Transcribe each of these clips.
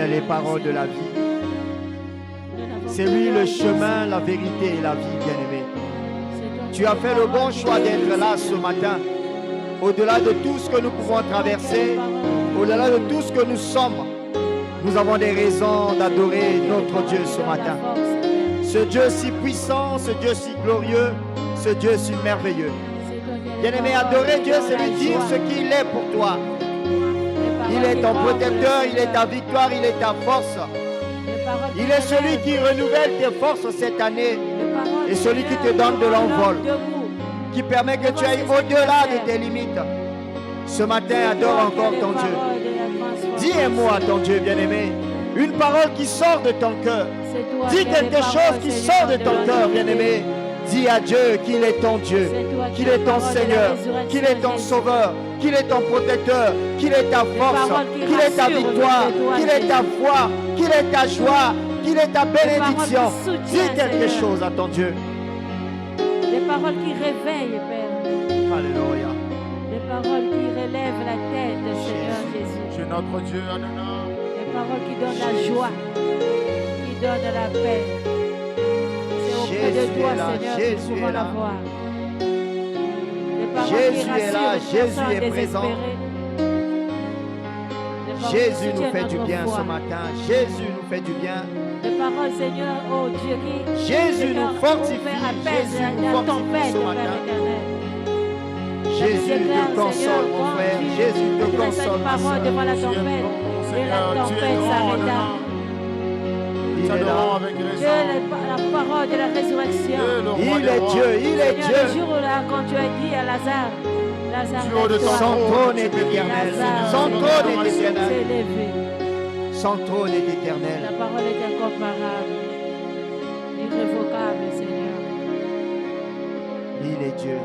les paroles de la vie. C'est lui le chemin, la vérité et la vie, bien-aimé. Tu as fait le bon choix d'être là ce matin. Au-delà de tout ce que nous pouvons traverser, au-delà de tout ce que nous sommes, nous avons des raisons d'adorer notre Dieu ce matin. Ce Dieu si puissant, ce Dieu si glorieux, ce Dieu si merveilleux. Bien-aimé, adorer Dieu, c'est lui dire ce qu'il est pour toi. Il est ton protecteur, il est ta victoire, il est ta force. Il est celui qui renouvelle tes forces cette année et celui qui te donne de l'envol, qui permet que tu ailles au-delà de tes limites. Ce matin, adore encore ton Dieu. Dis un mot à ton Dieu, bien-aimé. Une parole qui sort de ton cœur. Dis quelque chose qui sort de ton cœur, bien-aimé. Dis à Dieu qu'il est ton Dieu, qu'il est ton Seigneur, qu'il est ton Sauveur, qu'il est ton protecteur, qu'il est ta force, qu'il est ta victoire, qu'il est ta foi, qu'il est ta joie, qu'il est ta bénédiction. Dis quelque chose à ton Dieu. Des paroles qui réveillent, Père. Alléluia. Des paroles qui relèvent la tête, Seigneur Jésus. C'est notre Dieu, Adonai. Des paroles qui donnent la joie, qui donnent la paix. C'est auprès de toi, Seigneur, que nous pouvons l'avoir. Des paroles Jésus qui est là, rassurent une Jésus personne est présent. désespérée. Des paroles Jésus qui nous soutiennent fait du notre bien foi. ce matin. Jésus nous fait du bien. Des paroles, Seigneur, oh Dieu, qui Jésus Seigneur, nous fortifie. apaise Jésus nous la fortifie tempête, ce Père matin. éternel. Jésus te console, mon frère. Jésus te console, ma parole soeur. devant la tempête. Et la tempête s'arrêta. Il est là. Avec Dieu, raison. la parole de la résurrection. Il est Dieu, il est Seigneur, Dieu. le jour là, quand tu as dit à Lazare, Dieu de lève-toi. Son trône est éternel. Lazare, Son trône est s'est éternel. levé. Son trône est La éternel. parole est incomparable, irrévocable, Seigneur. Il est Dieu.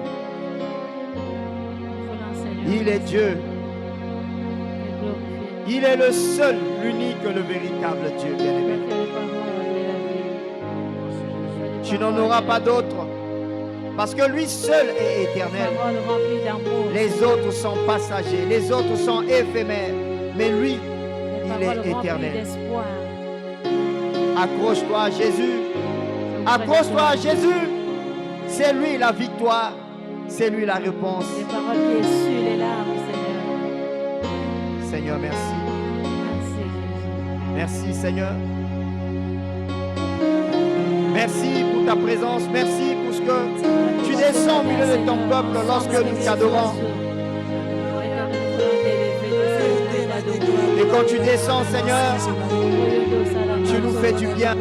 Volant, Seigneur, Il est Dieu. et glorifié. Il est le seul, l'unique, le véritable Dieu, bien-aimé. Que les paroles de la vie. Tu n'en auras pas d'autre. Parce que lui seul est éternel. Paroles remplies d'amour. Les autres sont passagers, les autres sont éphémères. Mais lui, Des il paroles est remplies éternel. d'espoir. Accroche-toi à Jésus. Accroche-toi à Jésus. C'est lui la victoire. C'est lui la réponse. Des paroles qui essuient les larmes, Seigneur. Seigneur, merci. Merci, Jésus. Merci, Seigneur. Merci pour ta présence. Merci pour ce que tu descends au milieu de ton peuple lorsque nous t'adorons. Et quand tu descends, Seigneur, tu nous fais du bien.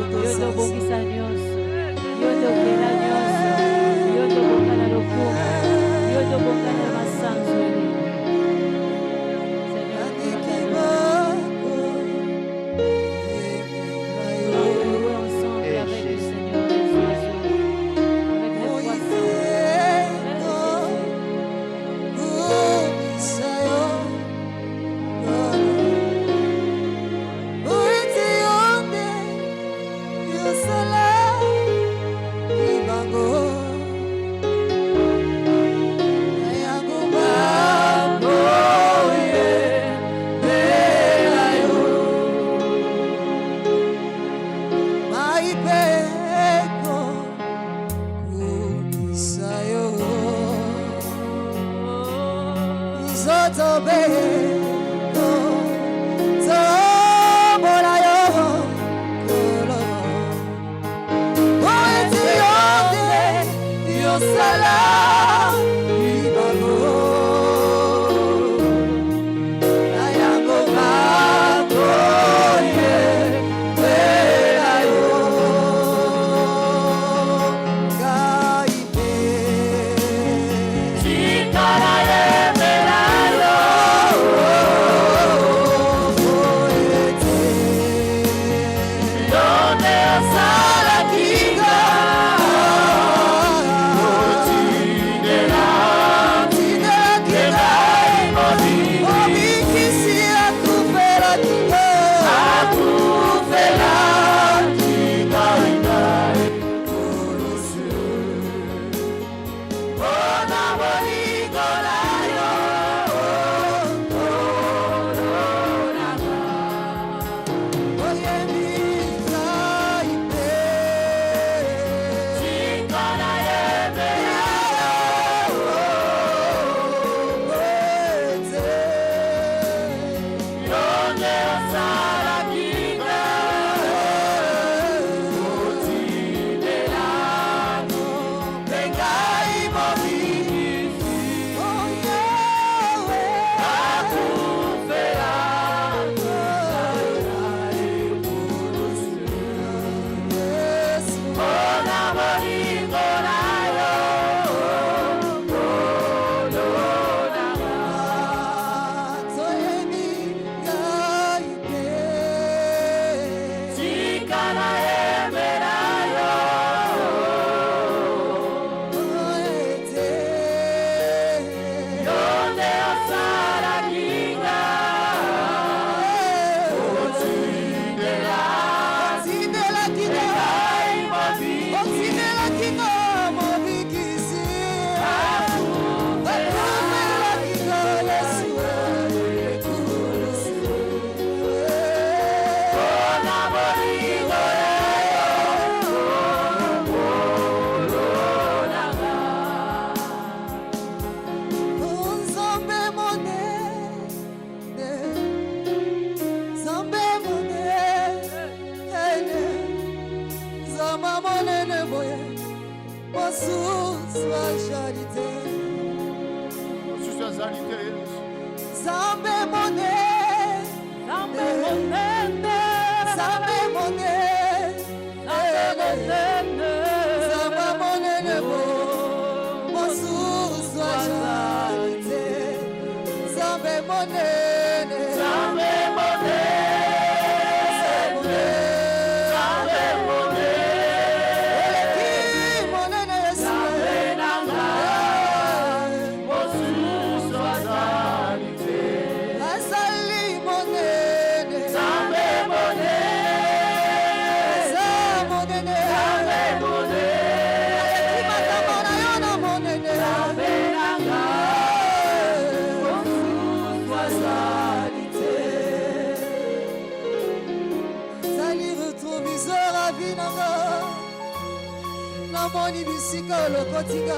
Namoni bisika lokotika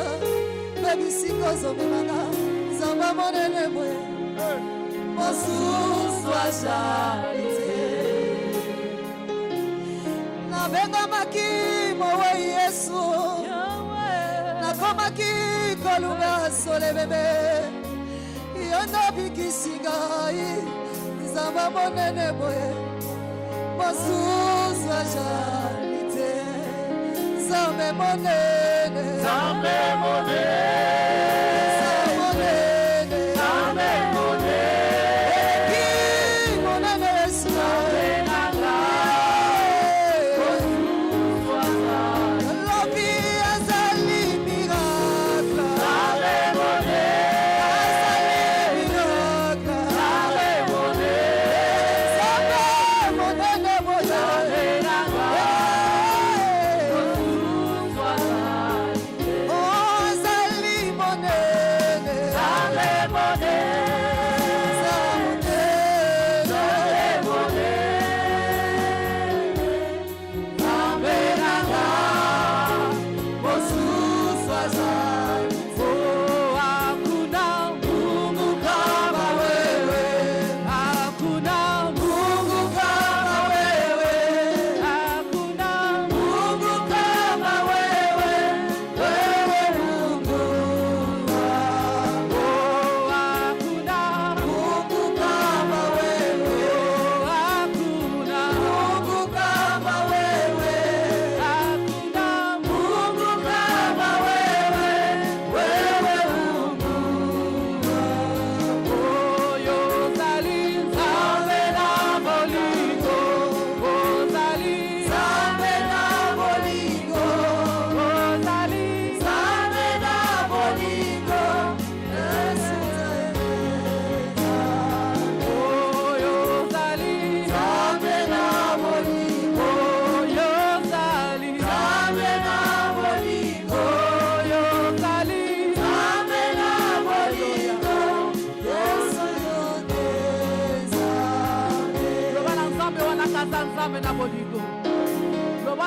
pe bisika zomemanga zamba monene mwe mosusu ajalite nabengamaki mowe Yesu nakomaki kolunga sole bebe yondo bikisinga zamba monene mwe mosusu ajalite Zambe monene, Zambe monene, Zambe monene, Eki monene Zambe nanga, Lobi azali miracle, Zambe monene, azali miracle, Zambe monene, Zambe nanga.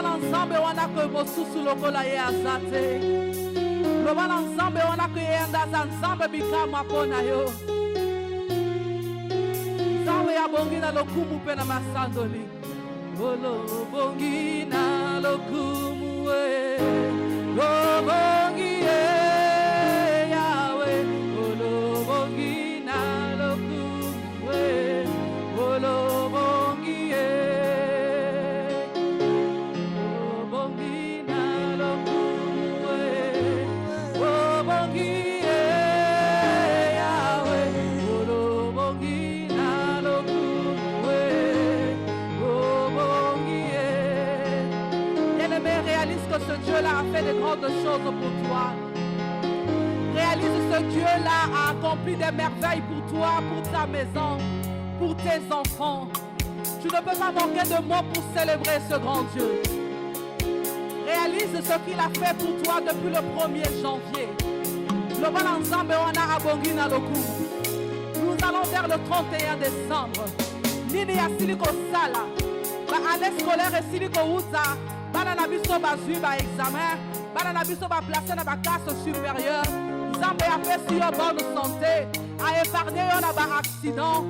Ensemble wana ko mosusu lokola ye azate loba na nzambe wana ko yenda za nzambe bikama pona yo nzambe ya bongi na lokumu pe na masandoli olo bongi na lokumu we lo bongi yawe olo bongi na lokumu we olo bongi ce Dieu-là a fait de grandes choses pour toi. Réalise ce Dieu-là a accompli des merveilles pour toi, pour ta maison, pour tes enfants. Tu ne peux pas manquer de mots pour célébrer ce grand Dieu. Réalise ce qu'il a fait pour toi depuis le 1er janvier. Le bon ensemble, on a abongi na loku. Nous allons vers le 31 décembre. Nini ya siliko sala. Ba année scolaire et siliko uza. Bana na biso bazui ba examen, bana na biso ba placer na ba classe supérieure. Nzambe a fait si yo bonne santé, a épargné yo na ba accident.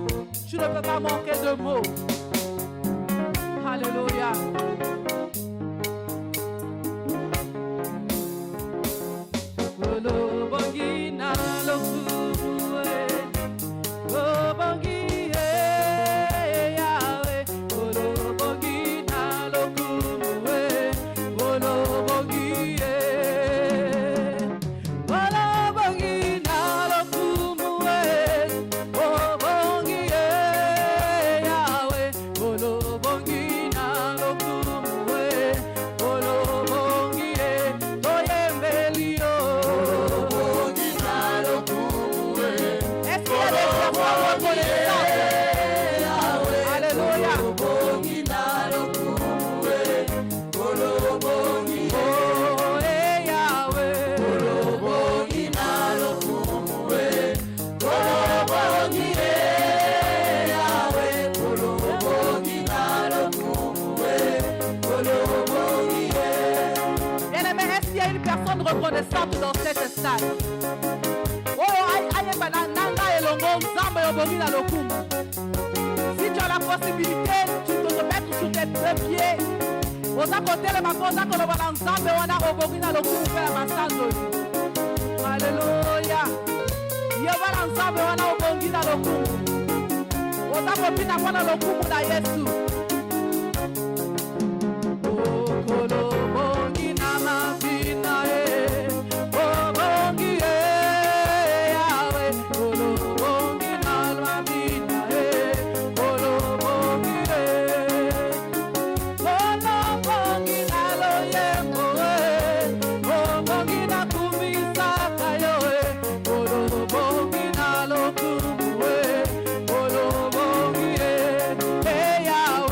Tu ne peux pas manquer de mots. Alléluia. personne reconnaissante dans cette salle. Si tu as la possibilité, tu peux te mettre sur tes deux pieds. Alléluia. Yahweh.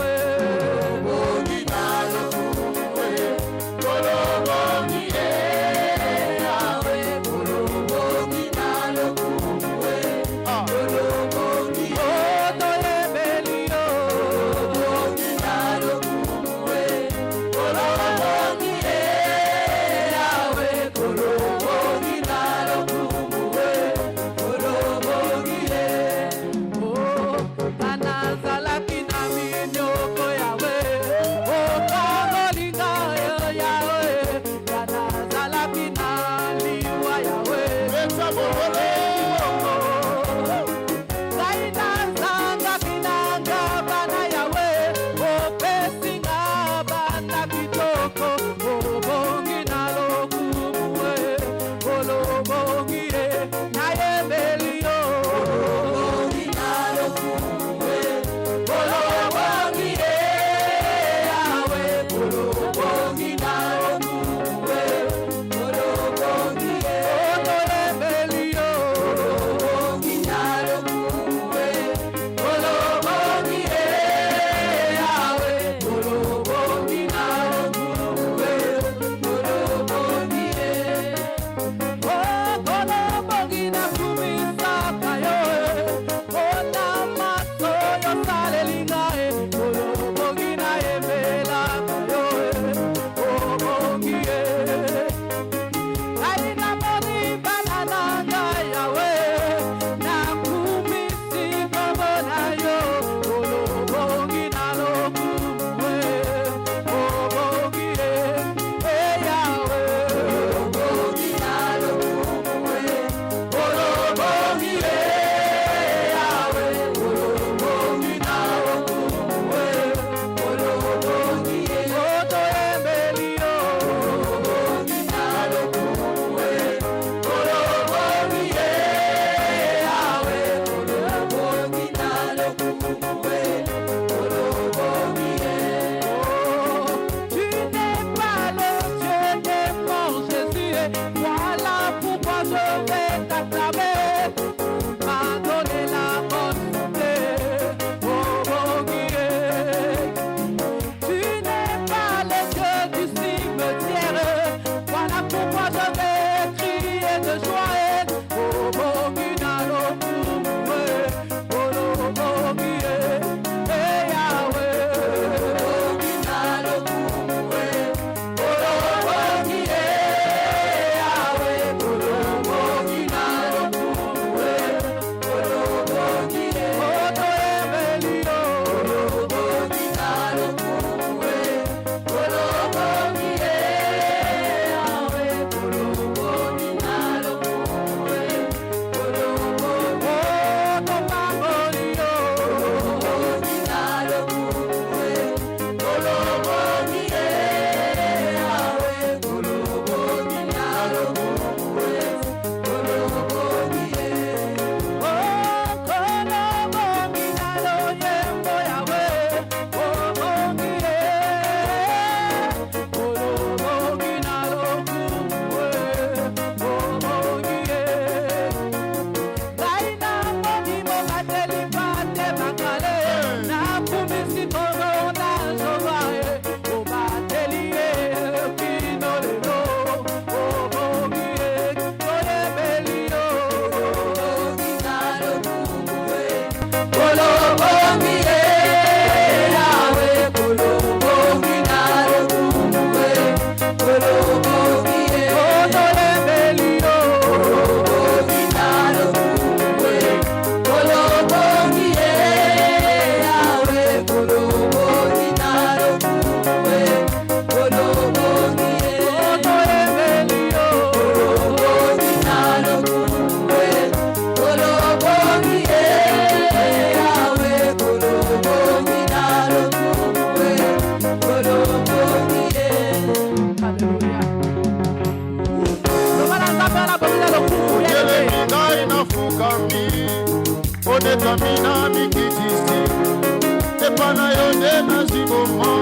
na yo nde nazwi moma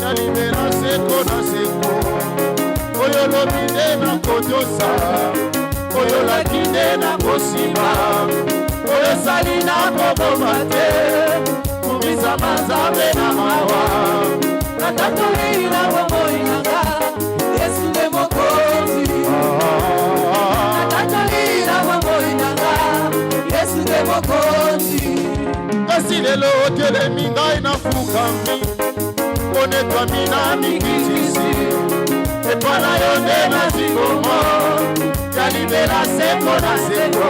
ya libela seko na seko oyo lobi nde nakotosa oyo laki nde nakosima oyo sali nakoboma te kumisa manzambe na mawa natatoli na bomoi nanga Yesu nde mokonzi natatoli na bomoi nanga Yesu nde mokonzi kasi lelo otelemi ngai nafukami onetwami na mikitisi epa na yo nde nazwi bomo ya libela seko na seko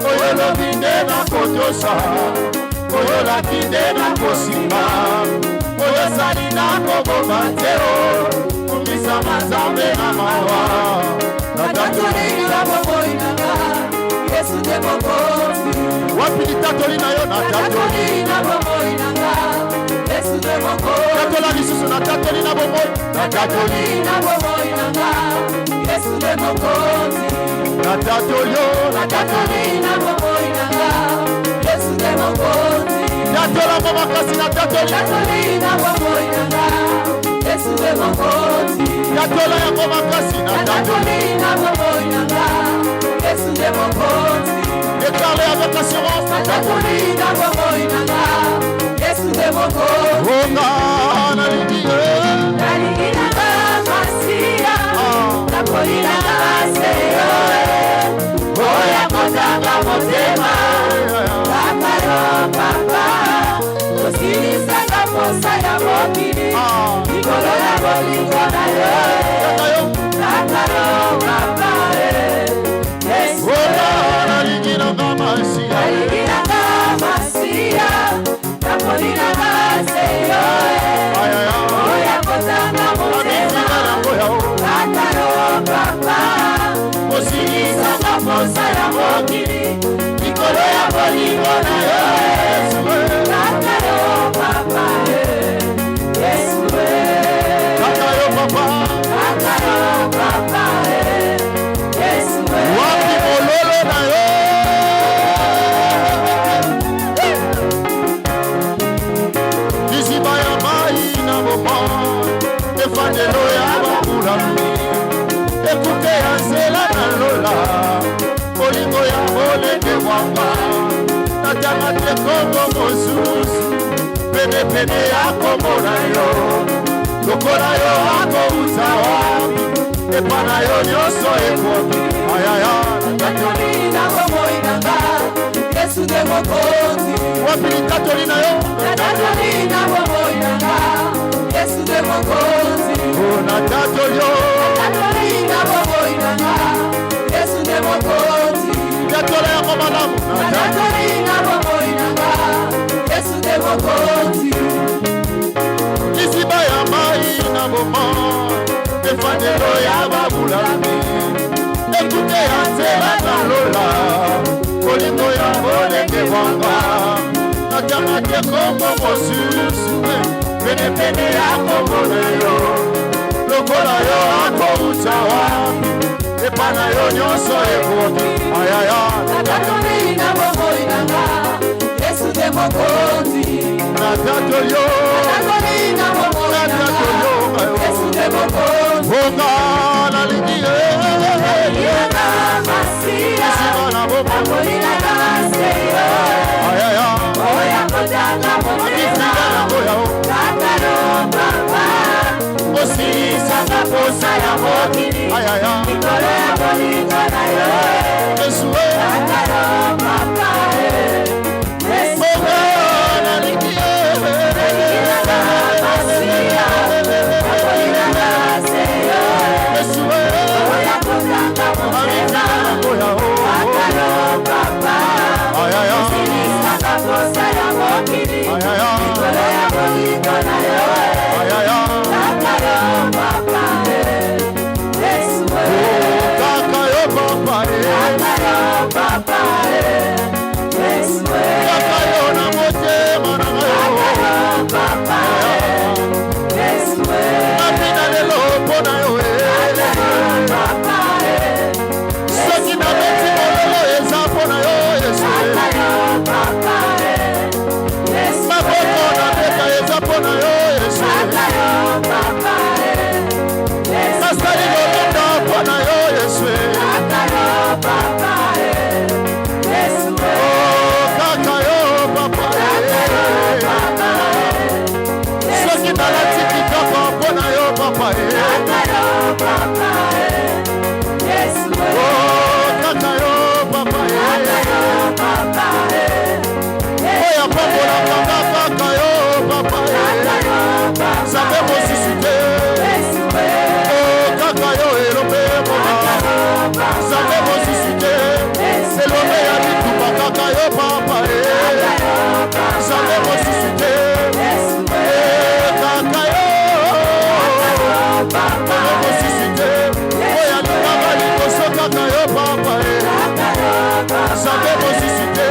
oyo lobi nde nakotosa oyo laki nde nakosimba oyo sali nakoboma te o kumisa manzambe na mawa natatoli na bomoi nanga Yesu nde mokonzi wapi litatoli na yo natatoli na bomoi nanga Yesu nde mokonzi tatola lisusu natatoli na bomoi natatoli na bomoi nanga Yesu nde mokonzi natatolio natatoli na bomoi nanga Yesu nde mokonzi tatola mo makasi natatoli natatoli na bomoi nanga Yesu nde mokonzi tatola yango makasi natatoli natatoli na bomoi nanga Yesu nde mokonzi déclaré avec assurance natatoli na bomoi nanga Yesu nde mokonzi onga nalingi nalingi nanga masiya nakoli nanga seyo oya kozanga motema kakalo papa kosilisanga posa ya mokili likolo ya bolingo na yo kakalo papa onga nalingi nanga masiya nalingi nanga masiya nakoli nanga seyo oya kozanga motema kakalo papa kosilisanga posa ya mokili likolo ya bolingo na yo kakalo papa Yesu kakayo papa kakalo papa Yesu wapi mololo na yo liziba ya mai na bomo efandelo ya bakulami ekuke ya nzela na lola bolingo ya molenge wanga natanga te kongo mosusu penepene ya kombo na yo lokola yo akouta wapi epa na yo nyonso ekoki ayaya natatoli na bomoi nanga Yesu nde mokonzi wapi litatoli na yo natatoli na bomoi nanga Yesu nde mokonzi natatoli yo natatoli na bomoi nanga Yesu nde mokonzi tatola yango malamu natatoli na bomoi nanga Yesu nde mokonzi liziba ya mai na bomo efandelo ya babulami ekute ya nzela na lola bolingo ya molenge wanga natanga te kombo mosusu penepene ya kombo na yo lokola yo akouta wapi epa na yo nyonso ekoki ayaya natatoli na bomoi nanga Yesu nde mokonzi natatoli yo natatoli na bomoi nanga Yesu nde mokonzi onga nalingi nalinga masiya nakoli nanga seyo ayaya oya kozanga motema kakalo papa kosilisanga posa ya mokili likolo ya bolingo na yo kakalo papa nalingi nanga masiya nakoli nanga seyo oya kozanga motema kakalo papa kosilisanga posa ya mokili likolo ya bolingo na yo kakalo papa Yesu kakayo papa kakalo papa Yesu kakayo na motema na kakalo papa Yesu napina lelo mpona yo kakalo papa soki na beti mololo eza mpona yo Yesu kakalo papa Yesu maboko Nasali lolinda mpona yo Yesu. Oh kaka yo papa. Soki nalati kitoko mpona yo papa. Oh kaka yo papa. Oya pambola kanga kaka yo papa. Sabe mosisite. Oh kaka yo elope mona. Sabe mosisite. Elope ya bituba kaka yo papa. Sabe mosisite. Kaka yo. Sabe mosisite. Oya nikaba likoso kaka yo papa. Sabe mosisite.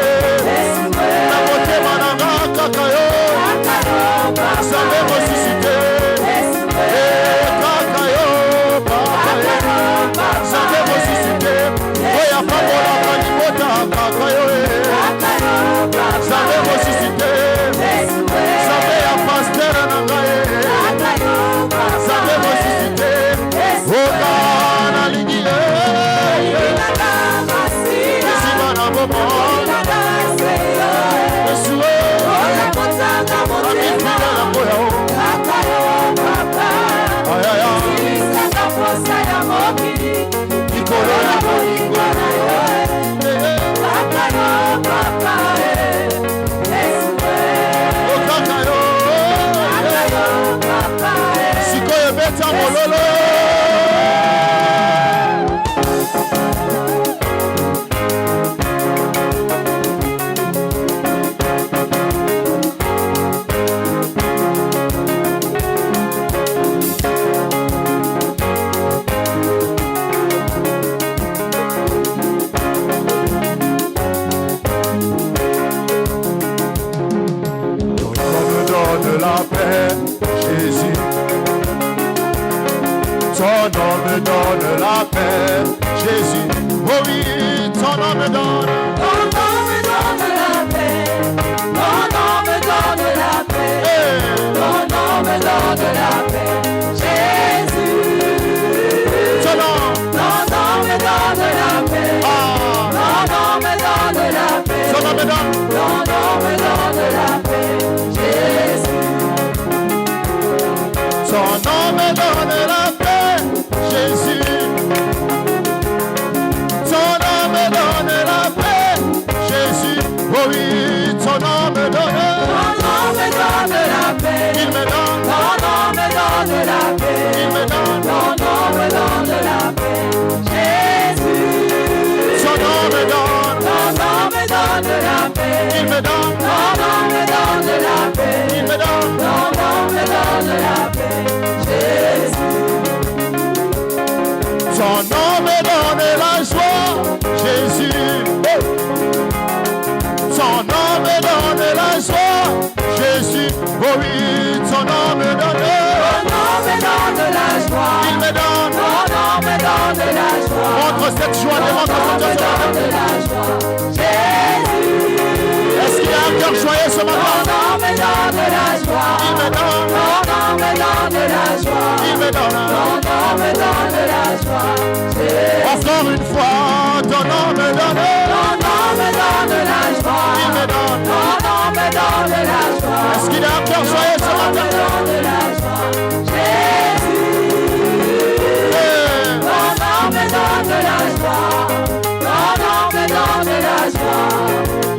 Na motema nanga kaka yo. Sabe mosisite. Kaka yo papa. Sabe mosisite. Oya pambola kanibota kaka yo. Sabe mosisite. Sabe ya pasteur nanga ye. Sabe mosisite. Oka na lingi ye. Esima na bomo. Esue. Amifina na moya o. Ayaya. Nikolo ya molingo. Okaka yo. Sikoyo beta mololo. Ton nom me donne la paix, Jésus. Oh oui, ton nom me donne. Ton nom me donne la paix. Ton nom me donne la paix. Ton nom me donne la paix. Jésus. Ton nom me donne la paix. Ton nom me donne la paix. Ton nom me donne. Ton nom me donne la paix. Jésus. Ton nom me donne la paix, Jésus. Ton nom me donne la paix, Jésus. Oh oui, ton nom me donne. Ton nom me donne la paix. Il me donne. Ton nom me donne la paix. Il me donne. Ton nom me donne la paix. Jésus. Son nom me donne. Ton nom me donne la paix. Il me donne. Ton nom me donne la paix. Il me donne. Ton nom me donne la paix. Jésus. Son nom me donne la joie, Jésus. Son nom me donne la joie, Jésus. Oh oui, ton nom me donne. Ton nom me donne la joie. Il me donne. Ton nom me donne la joie. Montre cette joie, démontre Ton nom me cette joie. donne la joie. Jésus. Est-ce qu'il y a un cœur joyeux ce Ton matin? nom me donne la joie. Il me donne. Ton nom me donne la joie. Il me donne. Ton nom me donne la joie. Jésus. Encore une fois, ton nom me donne. Ton nom me donne la joie. Il me donne. Ton nom me donne la joie. Est-ce qu'il y a un cœur joyeux ce Ton nom me matin? donne la joie. Jésus. Ton nom me donne la joie. Ton nom me donne la joie.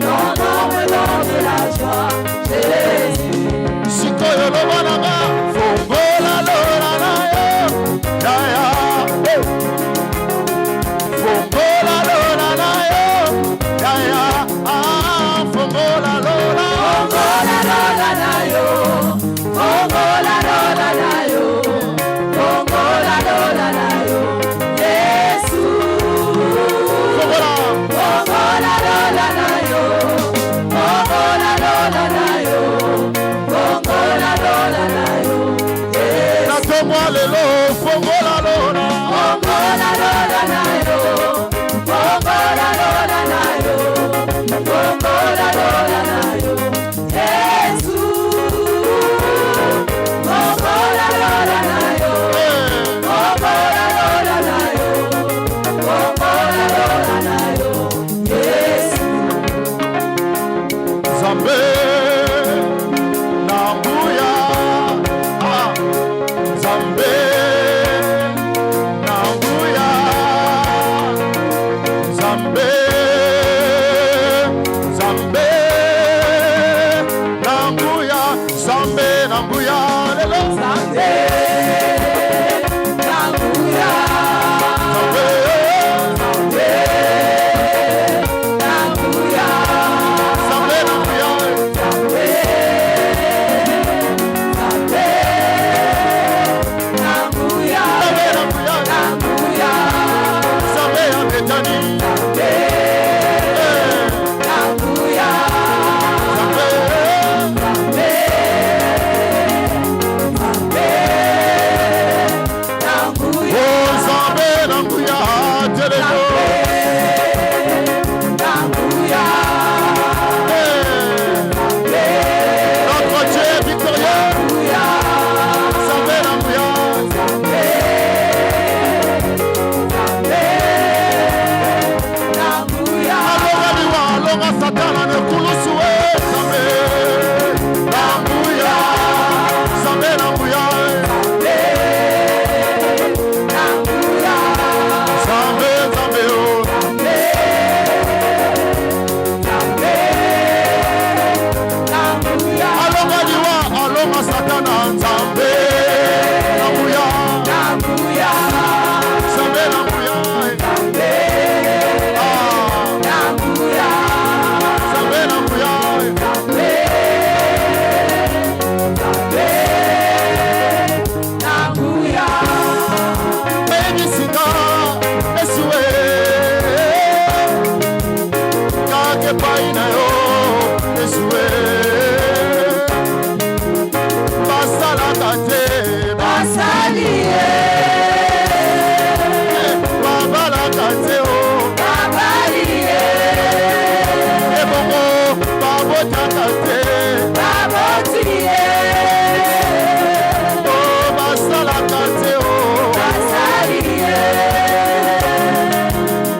Ton nom me donne la joie. Jésus. Sikoyo loba nanga, fongola lora na yo. Ya ya. Fongola lora na yo. Ya ya. Ah, fongola lora. Fongola lora na yo. Fongola lora na yo. Fongola lora na yo. Yesu. Fongola. Fongola lora na yo. Fongola lora na yo. Fongola lora na yo. Yesu. Natomwa lelo, fongola lora. Fongola lora na yo. Fongola lora na yo. Fongola lora na yo. Yesu. Fongola basalaka te basalie babalaka te o babalie ebongo babotaka te babotie o basalaka te o basalie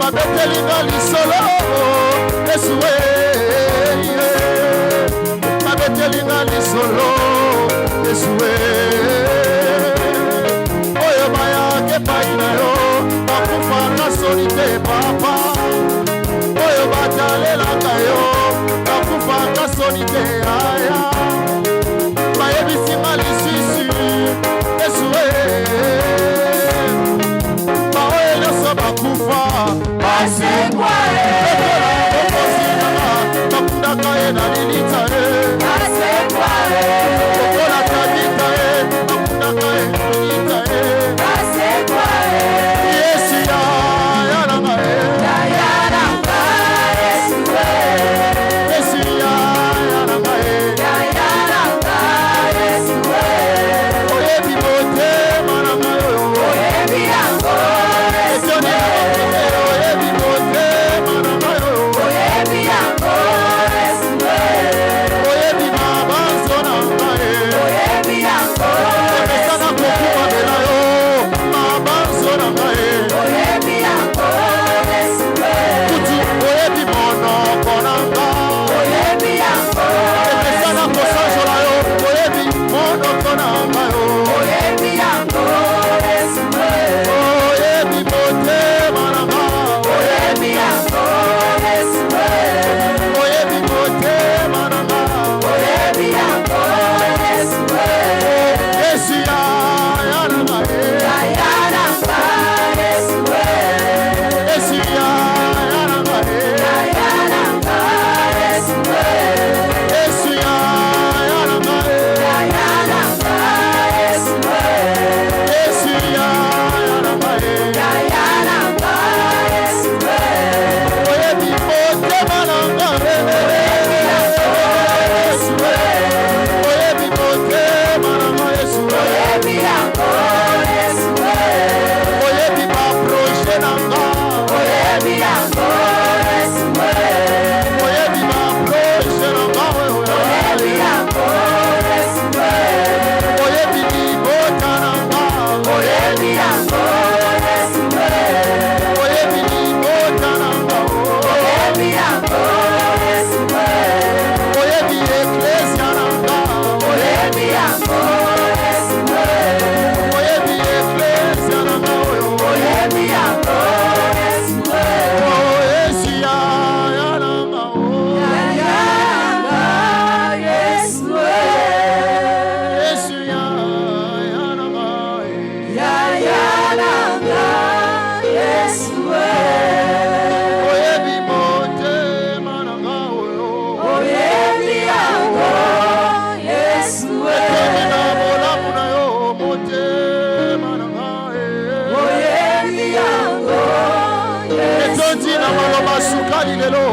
babetelinga lisolo esue babetelinga lisolo esue oyo bayaka epai na yo bakufaka soni te papa oyo batalelaka yo bakufaka soni te aya bayebisinga lisusu esue baoyo nyonso bakufa basekwa bakundaka ye na lilita ye basekwa okola tabita ye bakundaka ye na lilita ye basekwa yesu yananga ye yayaranga Yesue yesu yananga ye yayaranga Yesue oyebi motema nanga yo oyebi yango etoni Yesue oyebi motema nanga yo oyebi yango Yesue oyebi mabanzo nanga ye oyebi yango epesana kokumamela yo mabanzo nanga ye oyebi yango Yesue kutu oyebi monoko nanga oyebi yango epesana kosanjola yo oyebi monoko nanga yo oyebi yango Yesue oyebi motema nanga oyebi yango Yesue oyebi motema nanga oyebi yango Yesue yesu yananga ye yayaranga Yesue yesu yananga ye yayaranga Yesue yesu yananga ye yayaranga Yesue yesu yananga ye yayaranga Yesue oyebi motema nanga yesu oyebi motema nanga yesu oyebi yango Yesue oyebi baproje nanga oyebi yango Yesue oyebi baproje nanga oyebi yango Yesue oyebi libota nanga oyebi yango Yesue oyebi libota nanga oyebi yango Yesue oyebi eklesia nanga oyebi yango Yesue oyebi eklesia nanga oyebi yango Yesue yesu yananga yayaranga Yesue yesu yananga yayaranga Yesue oyebi motema nanga oyebi yango Yesue etoni na bolamu na yo motema nanga oyebi yango Yesue etondi na maloba sukali lelo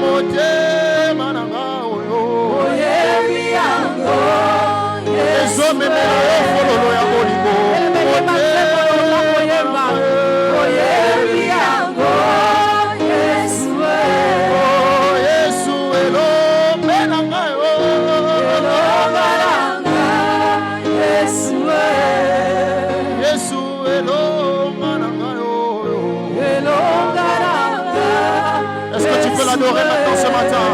motema nanga oyebi yango Yesue ezomemela yo fololo ya bolingo oyebi yango Yesue yesu elombe nanga yo elongalanga Yesue yesu elonga nanga yo elongalanga est-ce que tu peux l'adorer maintenant ce matin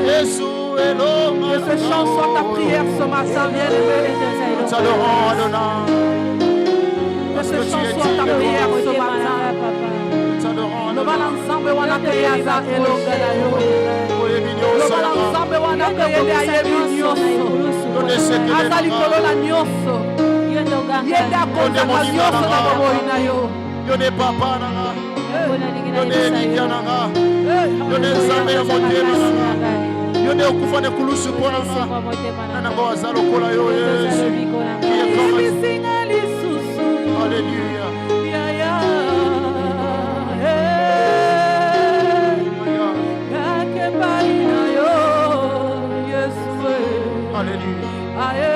yesu elonga Que ce chant soit ta prière ce matin, bien-aimé. nous t'adorons Adonai Que ce chant soit ta prière ce matin. nous t'adorons Loba Adonai l'ensemble wanakeyeza elongela yo. oyebi nyonso Loba nanga l'ensemble wanakeyele ayebi nyonso. yonesekele Aza likolo na nyonso. Yende akonzaka nyonso na bomoi na yo. yo ne papa nanga yo ne elikya nanga yo ne nzambe ya motema nanga yo ne okufa ne kulusu mpo nanga na nango aza lokola yo yesu Bisinga lisusu. alleluya Yaya. Yake pai na yo. Yesu. alleluya Aye.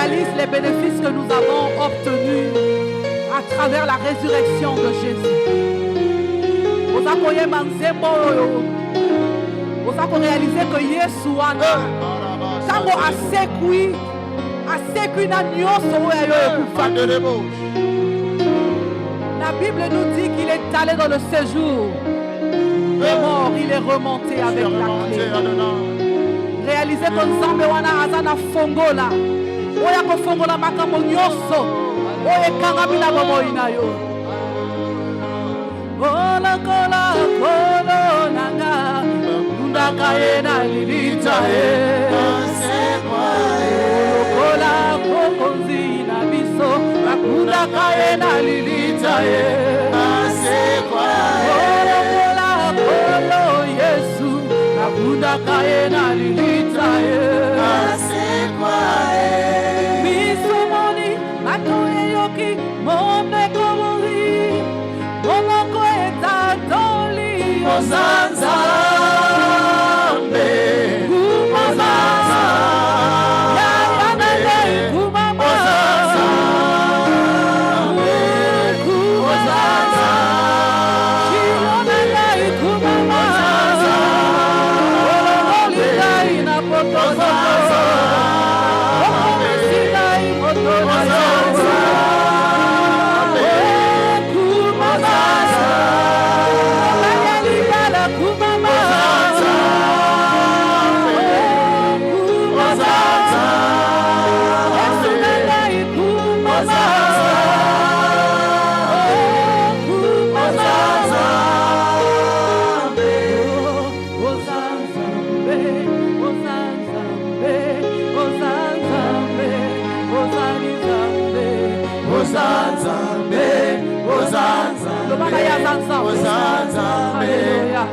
réalise les bénéfices que nous avons obtenus à travers la résurrection de Jésus. Vous avez réalisé que Yesu tango asekwi na nyonso oyo ekufa. La Bible nous dit qu'il est allé dans le séjour des morts, il est remonté avec la clé. Réalisez que Nzambe wana azana fongola oya ko fongola makambo nyonso oya kangami na bomoi na yo. Ola kola kolo nanga ndaka yena lilita e kola kokonzi na biso ndaka yena lilita e kola kolo Yesu ndaka yena lilita e misomoni matoye yoki monde komori Momoko etatoli Ozanzambe Kumazanza Yayanele Kumama Ozanzambe Kumazanza Shilonele Kumama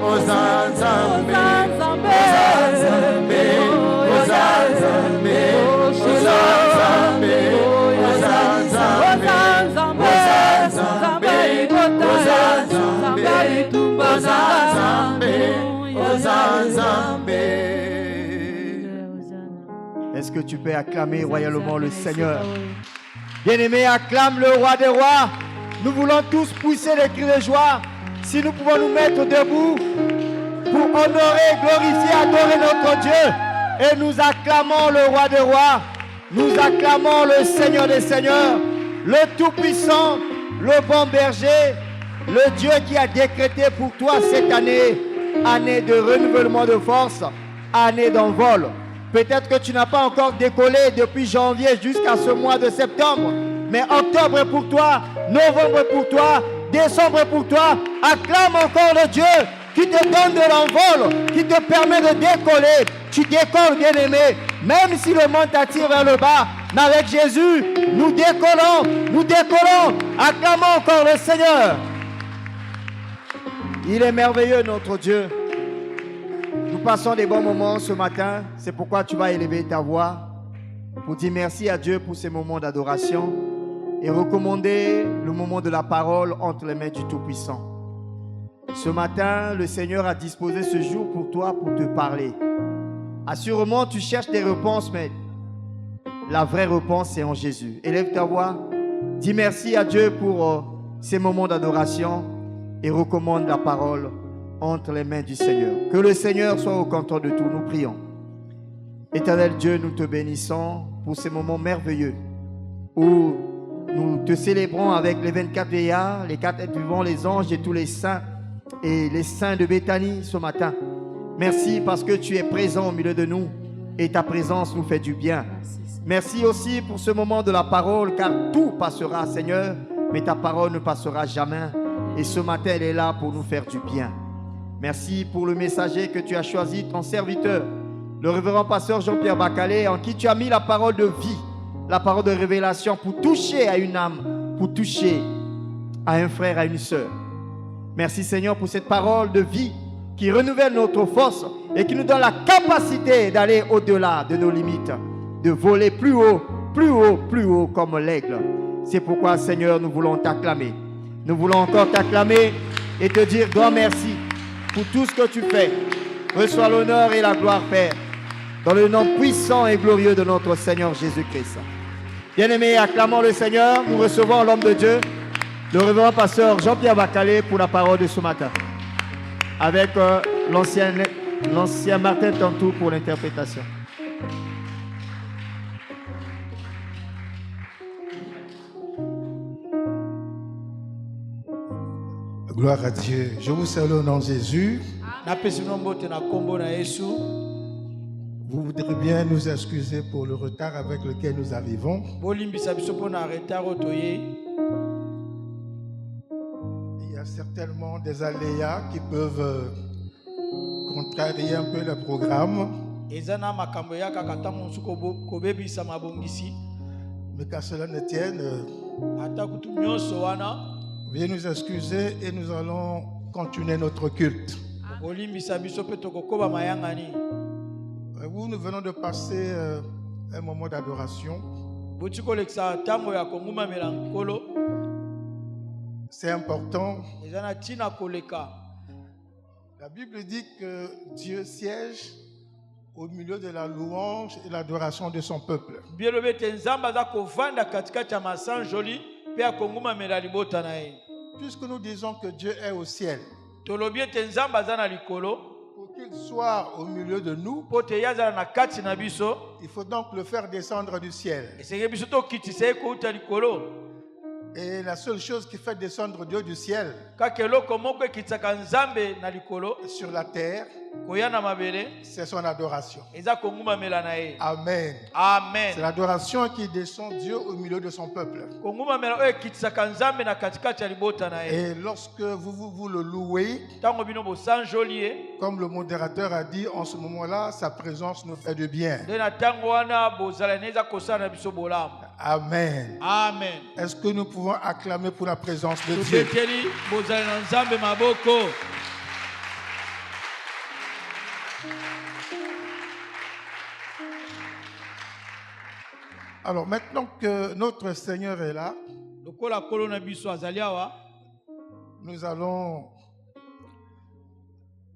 Ozanzambe Ozanzambe Est-ce que tu peux acclamer royalement le Seigneur? Bien-aimé, acclame le roi des rois. Nous voulons tous pousser des cris de joie. Si nous pouvons nous mettre debout pour honorer, glorifier, adorer notre Dieu. Et nous acclamons le roi des rois. Nous acclamons le Seigneur des seigneurs, le Tout-Puissant, le bon berger, le Dieu qui a décrété pour toi cette année, année de renouvellement de force, année d'envol. Peut-être que tu n'as pas encore décollé depuis janvier jusqu'à ce mois de septembre, mais octobre est pour toi, novembre est pour toi, décembre est pour toi. Acclame encore le Dieu qui te donne de l'envol, qui te permet de décoller. Tu décolles, bien-aimé, même si le monde t'attire vers le bas. Mais avec Jésus, nous décollons, nous décollons. Acclamons encore le Seigneur. Il est merveilleux, notre Dieu. Nous passons des bons moments ce matin. C'est pourquoi tu vas élever ta voix pour dire merci à Dieu pour ces moments d'adoration et recommander le moment de la parole entre les mains du Tout-Puissant. Ce matin, le Seigneur a disposé ce jour pour toi, pour te parler. Assurément, tu cherches des réponses, mais la vraie réponse est en Jésus. Élève ta voix, dis merci à Dieu pour ces moments d'adoration et recommande la parole entre les mains du Seigneur. Que le Seigneur soit au contrôle de tout, nous prions. Éternel Dieu, nous te bénissons pour ces moments merveilleux où nous te célébrons avec les 24 vieillards, les 4 êtres vivants, les anges et tous les saints et les saints de Béthanie ce matin. Merci parce que tu es présent au milieu de nous et ta présence nous fait du bien. Merci aussi pour ce moment de la parole, car tout passera, Seigneur, mais ta parole ne passera jamais. Et ce matin, elle est là pour nous faire du bien. Merci pour le messager que tu as choisi, ton serviteur, le révérend pasteur Jean-Pierre Bacalé, en qui tu as mis la parole de vie, la parole de révélation pour toucher à une âme, pour toucher à un frère, à une sœur. Merci Seigneur pour cette parole de vie qui renouvelle notre force et qui nous donne la capacité d'aller au-delà de nos limites, de voler plus haut, plus haut, plus haut comme l'aigle. C'est pourquoi Seigneur, nous voulons t'acclamer. Nous voulons encore t'acclamer et te dire grand merci pour tout ce que tu fais. Reçois l'honneur et la gloire, Père, dans le nom puissant et glorieux de notre Seigneur Jésus-Christ. Bien-aimés, acclamons le Seigneur. Nous recevons l'homme de Dieu, le révérend pasteur Jean-Pierre Bacalé, pour la parole de ce matin. Avec l'ancien Martin Tantou pour l'interprétation. Gloire à Dieu. Je vous salue au nom de Jésus. Vous voudrez bien nous excuser pour le retard avec lequel nous arrivons. Il y a certainement des aléas qui peuvent contrarier un peu le programme. Mais qu'à cela ne tienne, veuillez nous excuser et nous allons continuer notre culte. Nous venons de passer un moment d'adoration. C'est important. La Bible dit que Dieu siège au milieu de la louange et l'adoration de son peuple. Puisque nous disons que Dieu est au ciel, pour qu'il soit au milieu de nous, il faut donc le faire descendre du ciel. Et la seule chose qui fait descendre Dieu du ciel sur la terre, c'est son adoration. Amen. Amen. C'est l'adoration qui descend Dieu au milieu de son peuple. Et lorsque vous le louez, comme le modérateur a dit, en ce moment-là, sa présence nous fait du bien. Amen. Amen. Est-ce que nous pouvons acclamer pour la présence de Dieu? Alors maintenant que notre Seigneur est là, nous allons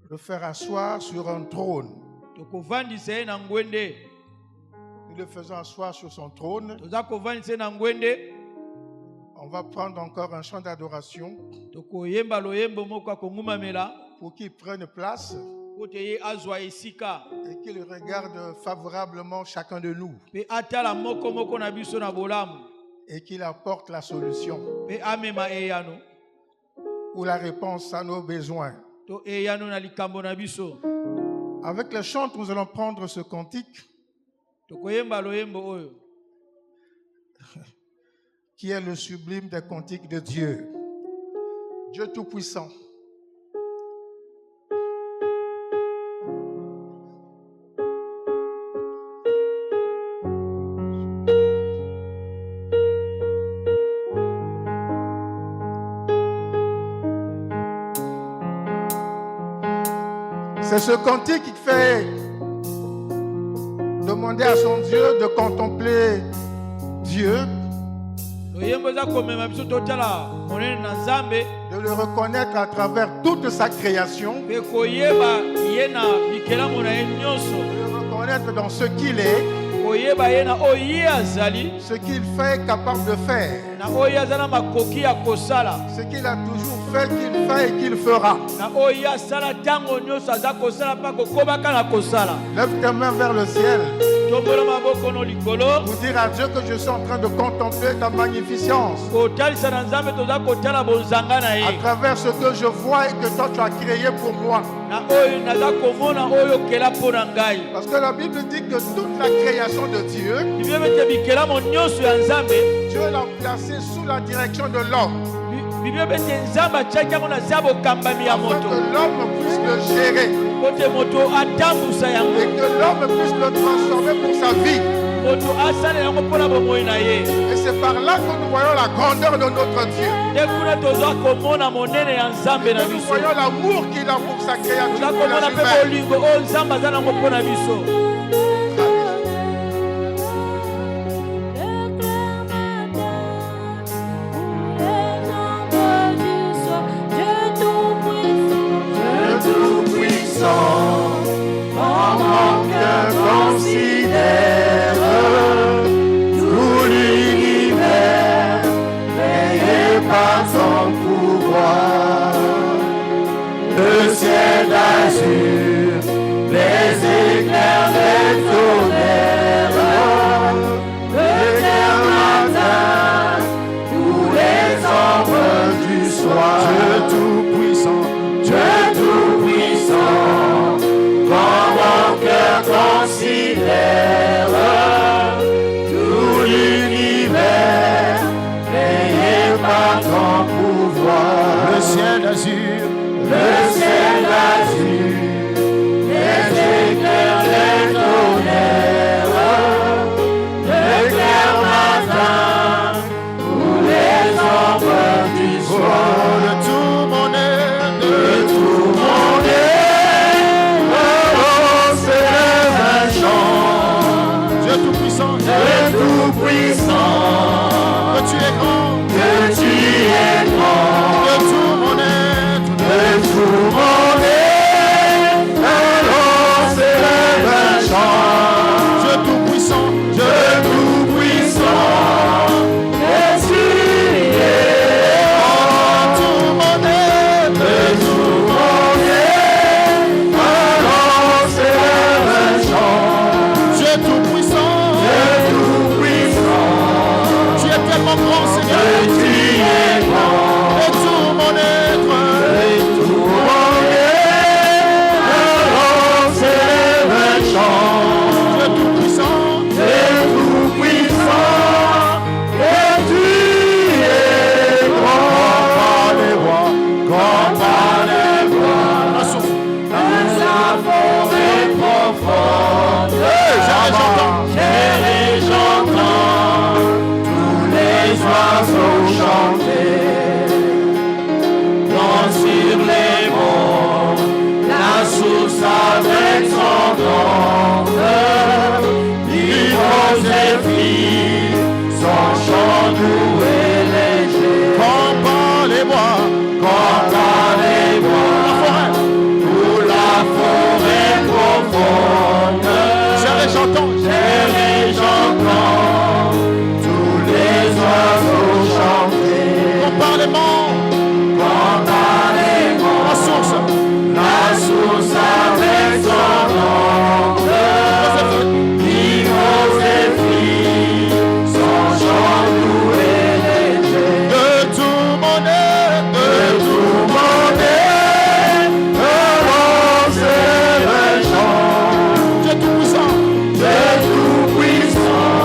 le faire asseoir sur un trône. Nous le faisons asseoir sur son trône. On va prendre encore un chant d'adoration pour qu'il prenne place et qu'il regarde favorablement chacun de nous et qu'il apporte la solution ou la réponse à nos besoins. Avec le chant, nous allons prendre ce cantique qui est le sublime des cantiques de Dieu. Dieu Tout-Puissant. C'est ce cantique qui fait demander à son Dieu de contempler Dieu, de le reconnaître à travers toute sa création, de le reconnaître dans ce qu'il est, ce qu'il fait capable de faire, ce qu'il a toujours fait, qu'il fait et qu'il fera. Lève tes mains vers le ciel pour dire à Dieu que je suis en train de contempler ta magnificence à travers ce que je vois et que toi tu as créé pour moi. Parce que la Bible dit que toute la création de Dieu, Dieu l'a placée sous la direction de l'homme, afin que l'homme puisse le gérer et que l'homme puisse le transformer pour sa vie. Et c'est par là que nous voyons la grandeur de notre Dieu. Et nous voyons l'amour qu'il a pour sa créature, pour les humains. Mon cœur considère tout l'univers. grand Seigneur. Tu es grand. Et tout mon être. Et tout mon être. Alors s'élève un chant. Dieu tout-puissant. Dieu tout-puissant. Et tu es grand. Quand les voix. Un souffle. La forêt profonde. J'entends. J'entends tous les oiseaux chanter. Dans sur les monts, la source avec son onde. L'ivre et filles, son chant doux et léger. Quand par les bois. Quand par les bois, pour la forêt profonde. J'entends. J'entends tous les oiseaux chanter. Quand par les monts. Quand par les monts, La source avec son onde. L'ivre et filles, son chant doux et léger. De tout mon être. De tout mon être, alors s'élève un chant. Dieu tout-puissant. Dieu tout-puissant,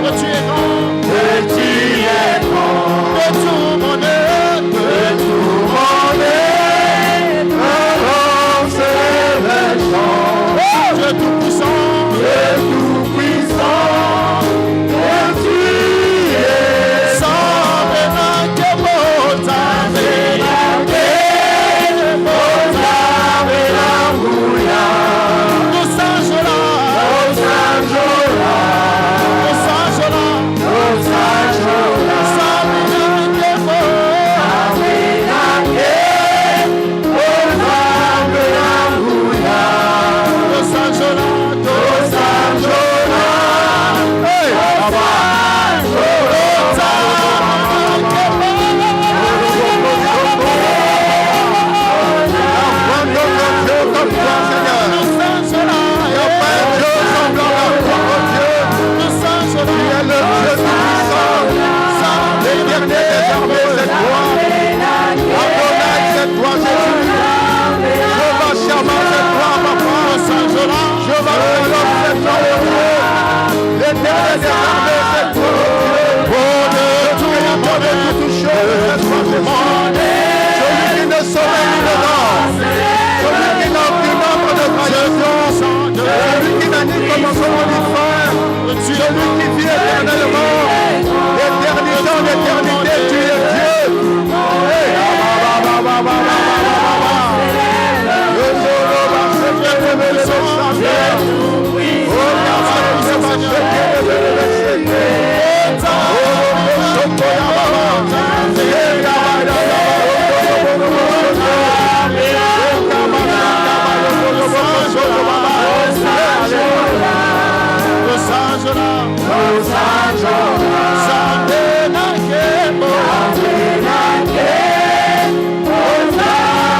Que tu es grand. que tu es grand. De tout mon être. De tout mon être, alors s'élève un chant. Dieu tout-puissant. Dieu tout-puissant, que tu es Sans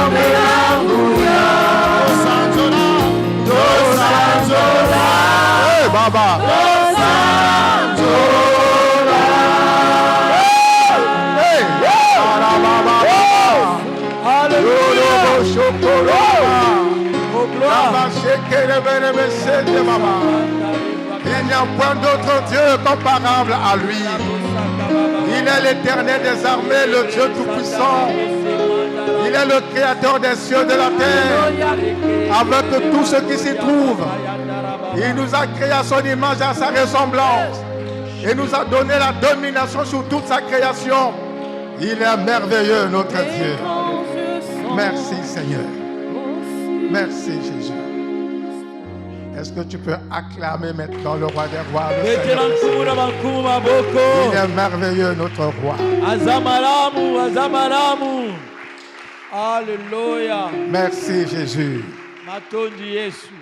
ménage mota. Los Il n'y a point d'autre Dieu comparable à lui. Il est l'Éternel des armées, le Dieu Tout-Puissant. Il est le Créateur des cieux et de la terre, avec tout ce qui s'y trouve. Il nous a créé à son image et à sa ressemblance. Et nous a donné la domination sur toute sa création. Il est merveilleux, notre Dieu. Merci, Seigneur. Merci, Jésus. Est-ce que tu peux acclamer maintenant le roi des rois, le Seigneur? Il est merveilleux, notre roi. Azamalamu, Azamalamu. Alléluia. Merci, Jésus. Matondi Yesu.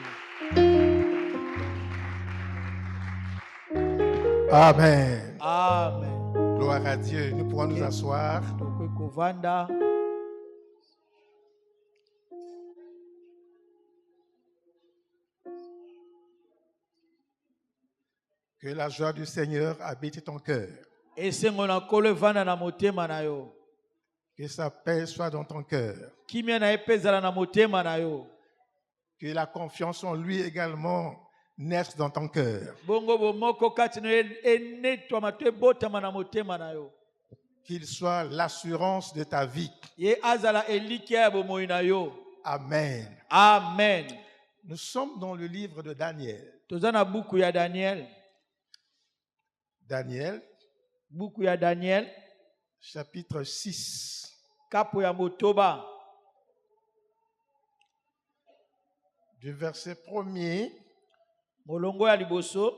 Amen. Amen. Gloire à Dieu. Nous pourrons nous asseoir. Que la joie du Seigneur habite ton cœur. esengo na nkolo evanda na motema na yo. Que sa paix soit dans ton cœur. Kimia na ye mpe ezala na motema na yo. Que la confiance en lui également naisse dans ton cœur. Bongo bomoko kati no enetwama to ebotama na motema na yo. Qu'il soit l'assurance de ta vie. Ye azala elikia ya bomoi na yo. Amen. Amen. Nous sommes dans le livre de Daniel. Toza na buku ya Daniel. Daniel, Buku ya Daniel. chapitre 6. Kapo ya motoba. Du verset 1er Molongo ya liboso.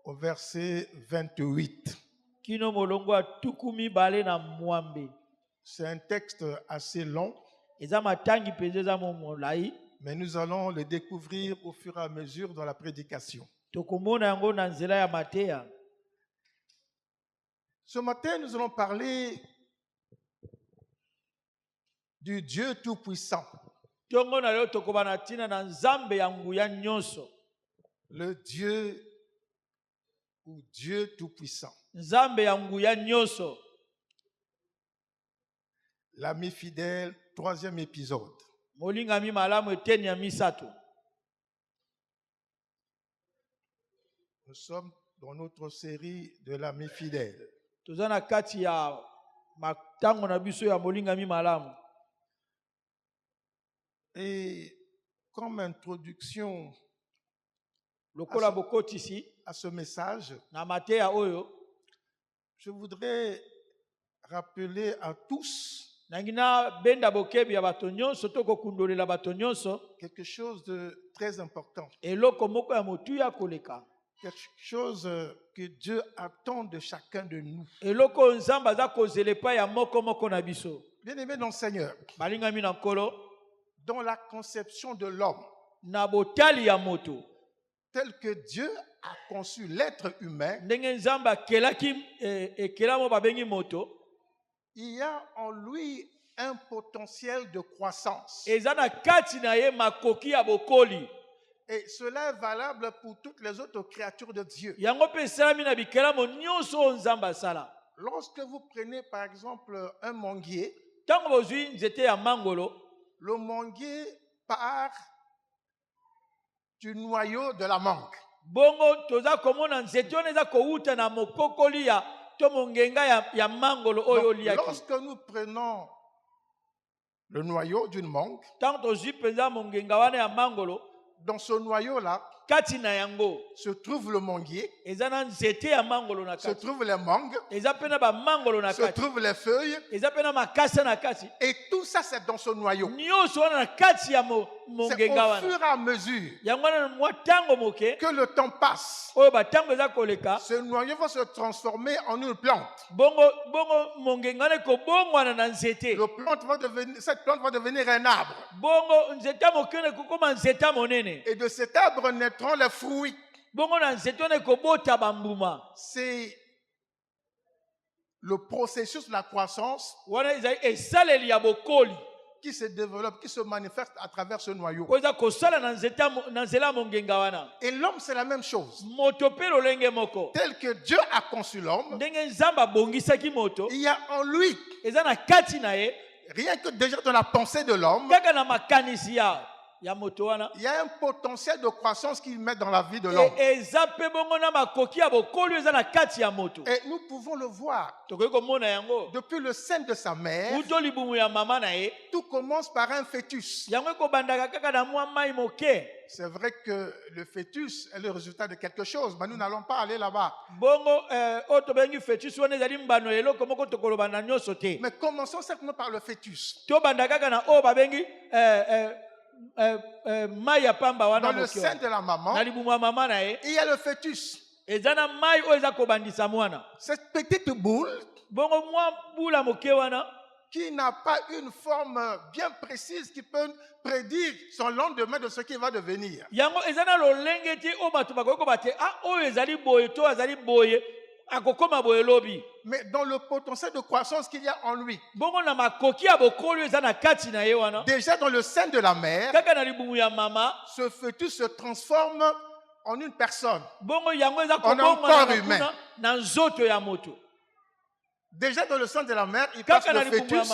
au verset 28. Kino molongo ya tukumi bale na mwambe. C'est un texte assez long, Eza matangi peze za molai. mais nous allons le découvrir au fur et à mesure dans la prédication. Tokomona yango na nzela ya mateya. Ce matin, nous allons parler du Dieu Tout-Puissant, Tongo na leo tokobana tina na nzambe ya nguya nyonso. le Dieu ou Dieu Tout-Puissant. Nzambe ya nguya nyonso. L'ami fidèle, 3e épisode. Molingami malamu eteni ya misato. Nous sommes dans notre série de l'ami fidèle. Toza na kati ya matango na biso ya molingami malamu. Et comme introduction Lokola bokotisi à ce message, na mateya oyo. je voudrais rappeler à tous Nangina benda bokebi ya bato nyonso toko kundolela bato nyonso. quelque chose de très important. Eloko moko ya motuya koleka. Quelque chose que Dieu attend de chacun de nous. Eloko nzamba za kozelepa ya moko moko na biso. Bien-aimés dans le Seigneur, Balingami na nkolo. dans la conception de l'homme, Na botali ya moto. tel que Dieu a conçu l'être humain, Ndenge nzamba kelaki ekelamo babengi moto. il y a en lui un potentiel de croissance. Eza na kati na ye makoki ya bokoli. Et cela est valable pour toutes les autres créatures de Dieu. Yango pe salami na bikelamo nyonso nzamba sala. Lorsque vous prenez par exemple un manguier, Tango bozwi nzete ya mangolo. le manguier part du noyau de la mangue. Bongo toza komona nzete wana eza kouta na mokokoli ya to mongenga ya mangolo oyo Donc, liaki. lorsque nous prenons le noyau d'une mangue, Tango tozwi penza mongenga wana ya mangolo. dans ce noyau-là Kati na yango. se trouve le manguier, Eza na nzete ya mangolo na se kati. trouvent les mangues, Eza pena ba mangolo na se kati. trouvent les feuilles, Eza pena makasa na kati. et tout ça c'est dans ce noyau. Nyonso wana na kati ya C'est mongenga au wana. fur et à mesure Yango wana mwa tango moke. que le temps passe, Oyo ba tango eza koleka. ce noyau va se transformer en une plante. Bongo mongenga ne ko bongwana na nzete. Cette plante va devenir un arbre. Bongo nzeta mokene kokoma nzeta monene. Et de cet arbre naîtront les fruits. Bongo na nzeta ne ko bota bambuma. C'est le processus de la croissance Wana ezali esaleli ya bokoli. qui se développe, qui se manifeste à travers ce noyau. Koza kosala na nzeta na nzela mongenga wana. Et l'homme, c'est la même chose. Moto pe lolenge moko. Tel que Dieu a conçu l'homme, Ndenge nzamba bongisaki moto. il y a en lui, Eza na kati na ye. rien que déjà dans la pensée de l'homme, Kaka na makanisi ya moto wana. il y a un potentiel de croissance qu'il met dans la vie de l'homme. Eza pe bongo na makoki ya bokoli eza na kati ya moto. Et nous pouvons le voir. Tokoki komona yango. Depuis le sein de sa mère, Uto libumu ya mama na ye. tout commence par un fœtus. Yango ekobandaka kaka na mwa mai moke. C'est vrai que le fœtus est le résultat de quelque chose, mais nous n'allons pas aller là-bas. Bongo oyo tobengi fetus wana ezali mbano ya eloko moko tokoloba na nyonso te. Mais commençons simplement par le fœtus. Tobanda kaka na oyo babengi mai ya pamba wana Dans le moke sein wana. de la maman, Na libumu ya mama na ye. il y a le fœtus. Eza na mai oyo eza kobandisa mwana. Cette petite boule Bongo mwa bula moke wana. qui n'a pas une forme bien précise qui peut prédire son lendemain de ce qui va devenir. Yango eza na lolenge te oyo bato bakoki koba te oyo ezali boye to azali boye akokoma boye lobi. Mais dans le potentiel de croissance qu'il y a en lui, Bongo na makoki ya bokoli oyo eza na kati na ye wana. déjà dans le sein de la mère, Kaka na libumu ya mama. ce fœtus se transforme en une personne. Bongo yango eza On a un kobongwana corps na humain. kuna na nzoto ya moto. Déjà dans le sang de la mère, il passe le fœtus,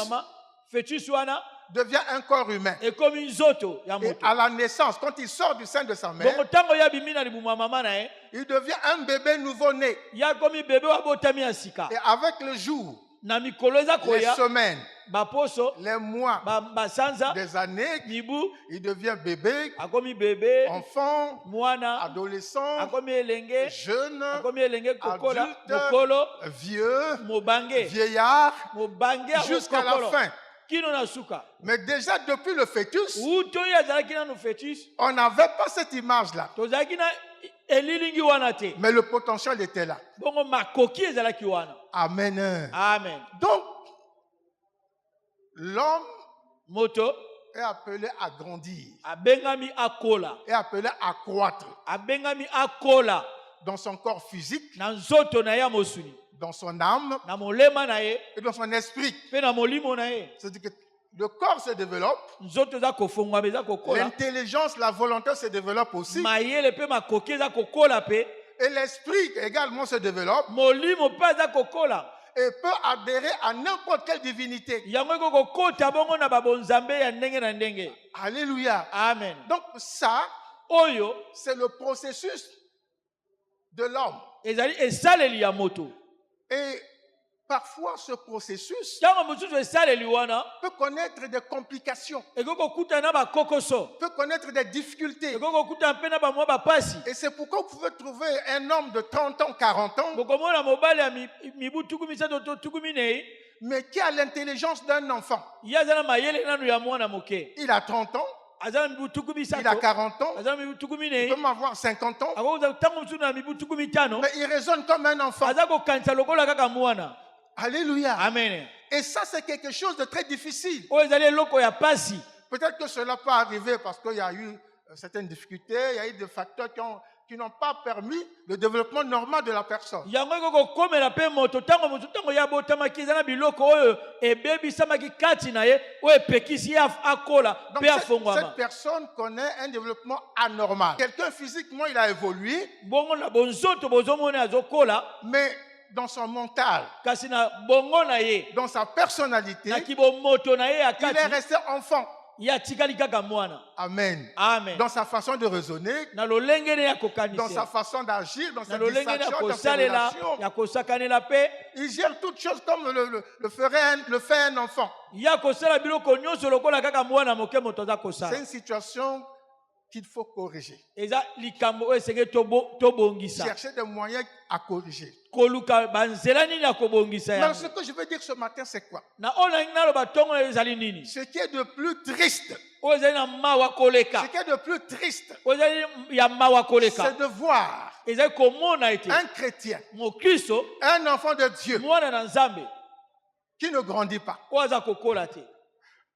fœtus wana devient un corps humain. et comme une zoto ya Et moto. à la naissance, quand il sort du sein de sa mère, Bongo tango ya bimina libuma mama na il devient un bébé nouveau-né. ya komi bébé wa botami asika. Et avec le jour, Na mikolo eza les koya semaines, ba poso les mois, ba sanza des années, mibu il devient bébé, akomi bébé enfant, mwana adolescent, akomi elenge jeune, akomi elenge kokola adulte, mokolo vieux, mobange vieillard, mobange jusqu'à la fin. kino na suka Mais déjà depuis le fœtus, utoyi azalaki nanu fœtus on n'avait pas cette image-là. tozalaki na elilingi wana te Mais le potentiel était là. bongo makoki ezalaki wana. Amen. Amen. Donc, l'homme Moto est appelé à grandir, abengami akola est appelé à croître abengami akola dans son corps physique, na nzoto na ye ya mosuni dans son âme na molema na ye et dans son esprit. mpe na molimo na ye. C'est-à-dire que le corps se développe, Nzoto eza kofongwama eza kokola l'intelligence, la volonté se développe aussi, mayele mpe makoki eza kokola mpe et l'esprit également se développe molimo mpe aza kokola et peut adhérer à n'importe quelle divinité. yango eko kokota bongo na babonzambe ya ndenge na ndenge. Alléluia. Amen. Donc ça, Oyo c'est le processus de l'homme. ezali esaleli ya moto. Et parfois, ce processus Ntango mosusu esaleli wana peut connaître des complications, ekoki kokuta na bakokoso peut connaître des difficultés. ekoki kokuta mpe na bamwa bapasi. Et c'est pourquoi vous pouvez trouver un homme de 30 ans, 40 ans, bokomona mobali ya mibu tuku misato to tuku minei mais qui a l'intelligence d'un enfant. ye aza na mayele nanu ya mwana moke Il a 30 ans, aza na mibu tuku il a misato 40 ans, aza na mibu tuku il minei peut m'avoir 50 ans, akokoza ntango mosusu na mibu tuku mitano mais il raisonne comme un enfant. aza kokanisa lokola kaka mwana. Alléluia. Amen. Et ça, c'est quelque chose de très difficile. Oyo ezali eloko ya pasi. Peut-être que cela peut arriver parce qu'il y a eu certaines difficultés, il y a eu des facteurs qui n'ont pas permis le développement normal de la personne. Yango eko kokomela mpe moto ntango mosusu ntango ya botamaki eza na biloko oyo ebebisamaki kati na ye oyo epekisi ye akola Donc mpe cette afongwama. personne connaît un développement anormal. Quelqu'un physiquement, il a évolué, Bongo na bonzoto bozomona azokola mais dans son mental, kasi na bongo na ye dans sa personnalité, na kibomoto na ye ya il est kati resté enfant. ye atikali kaka mwana. Amen. Amen. Dans sa façon de raisonner, Na lolenge ne ya dans kokanisa sa façon d'agir, dans na sa lolenge ne ya distraction, dans ses kosalela relations. ya kosakanela mpe Il gère toutes choses comme le fait un enfant. ya kosala biloko nyonso lokola kaka mwana moke moto aza C'est kosala. une situation qu'il faut corriger. Eza likambo oyo esengeli tobongisa Chercher des moyens à corriger. koluka banzela nini ya kobongisa Mais yango. ce que je veux dire ce matin, c'est quoi? Na oyo nalingi naloba ntongo na ezali nini Ce qui est de plus triste, oyo ezali na mawa koleka ce qui est de plus triste, oyo ezali ya mawa koleka c'est de voir ezali komona ete un chrétien, mokristo un enfant de Dieu, mwana na nzambe qui ne grandit pas. oyo aza kokola te.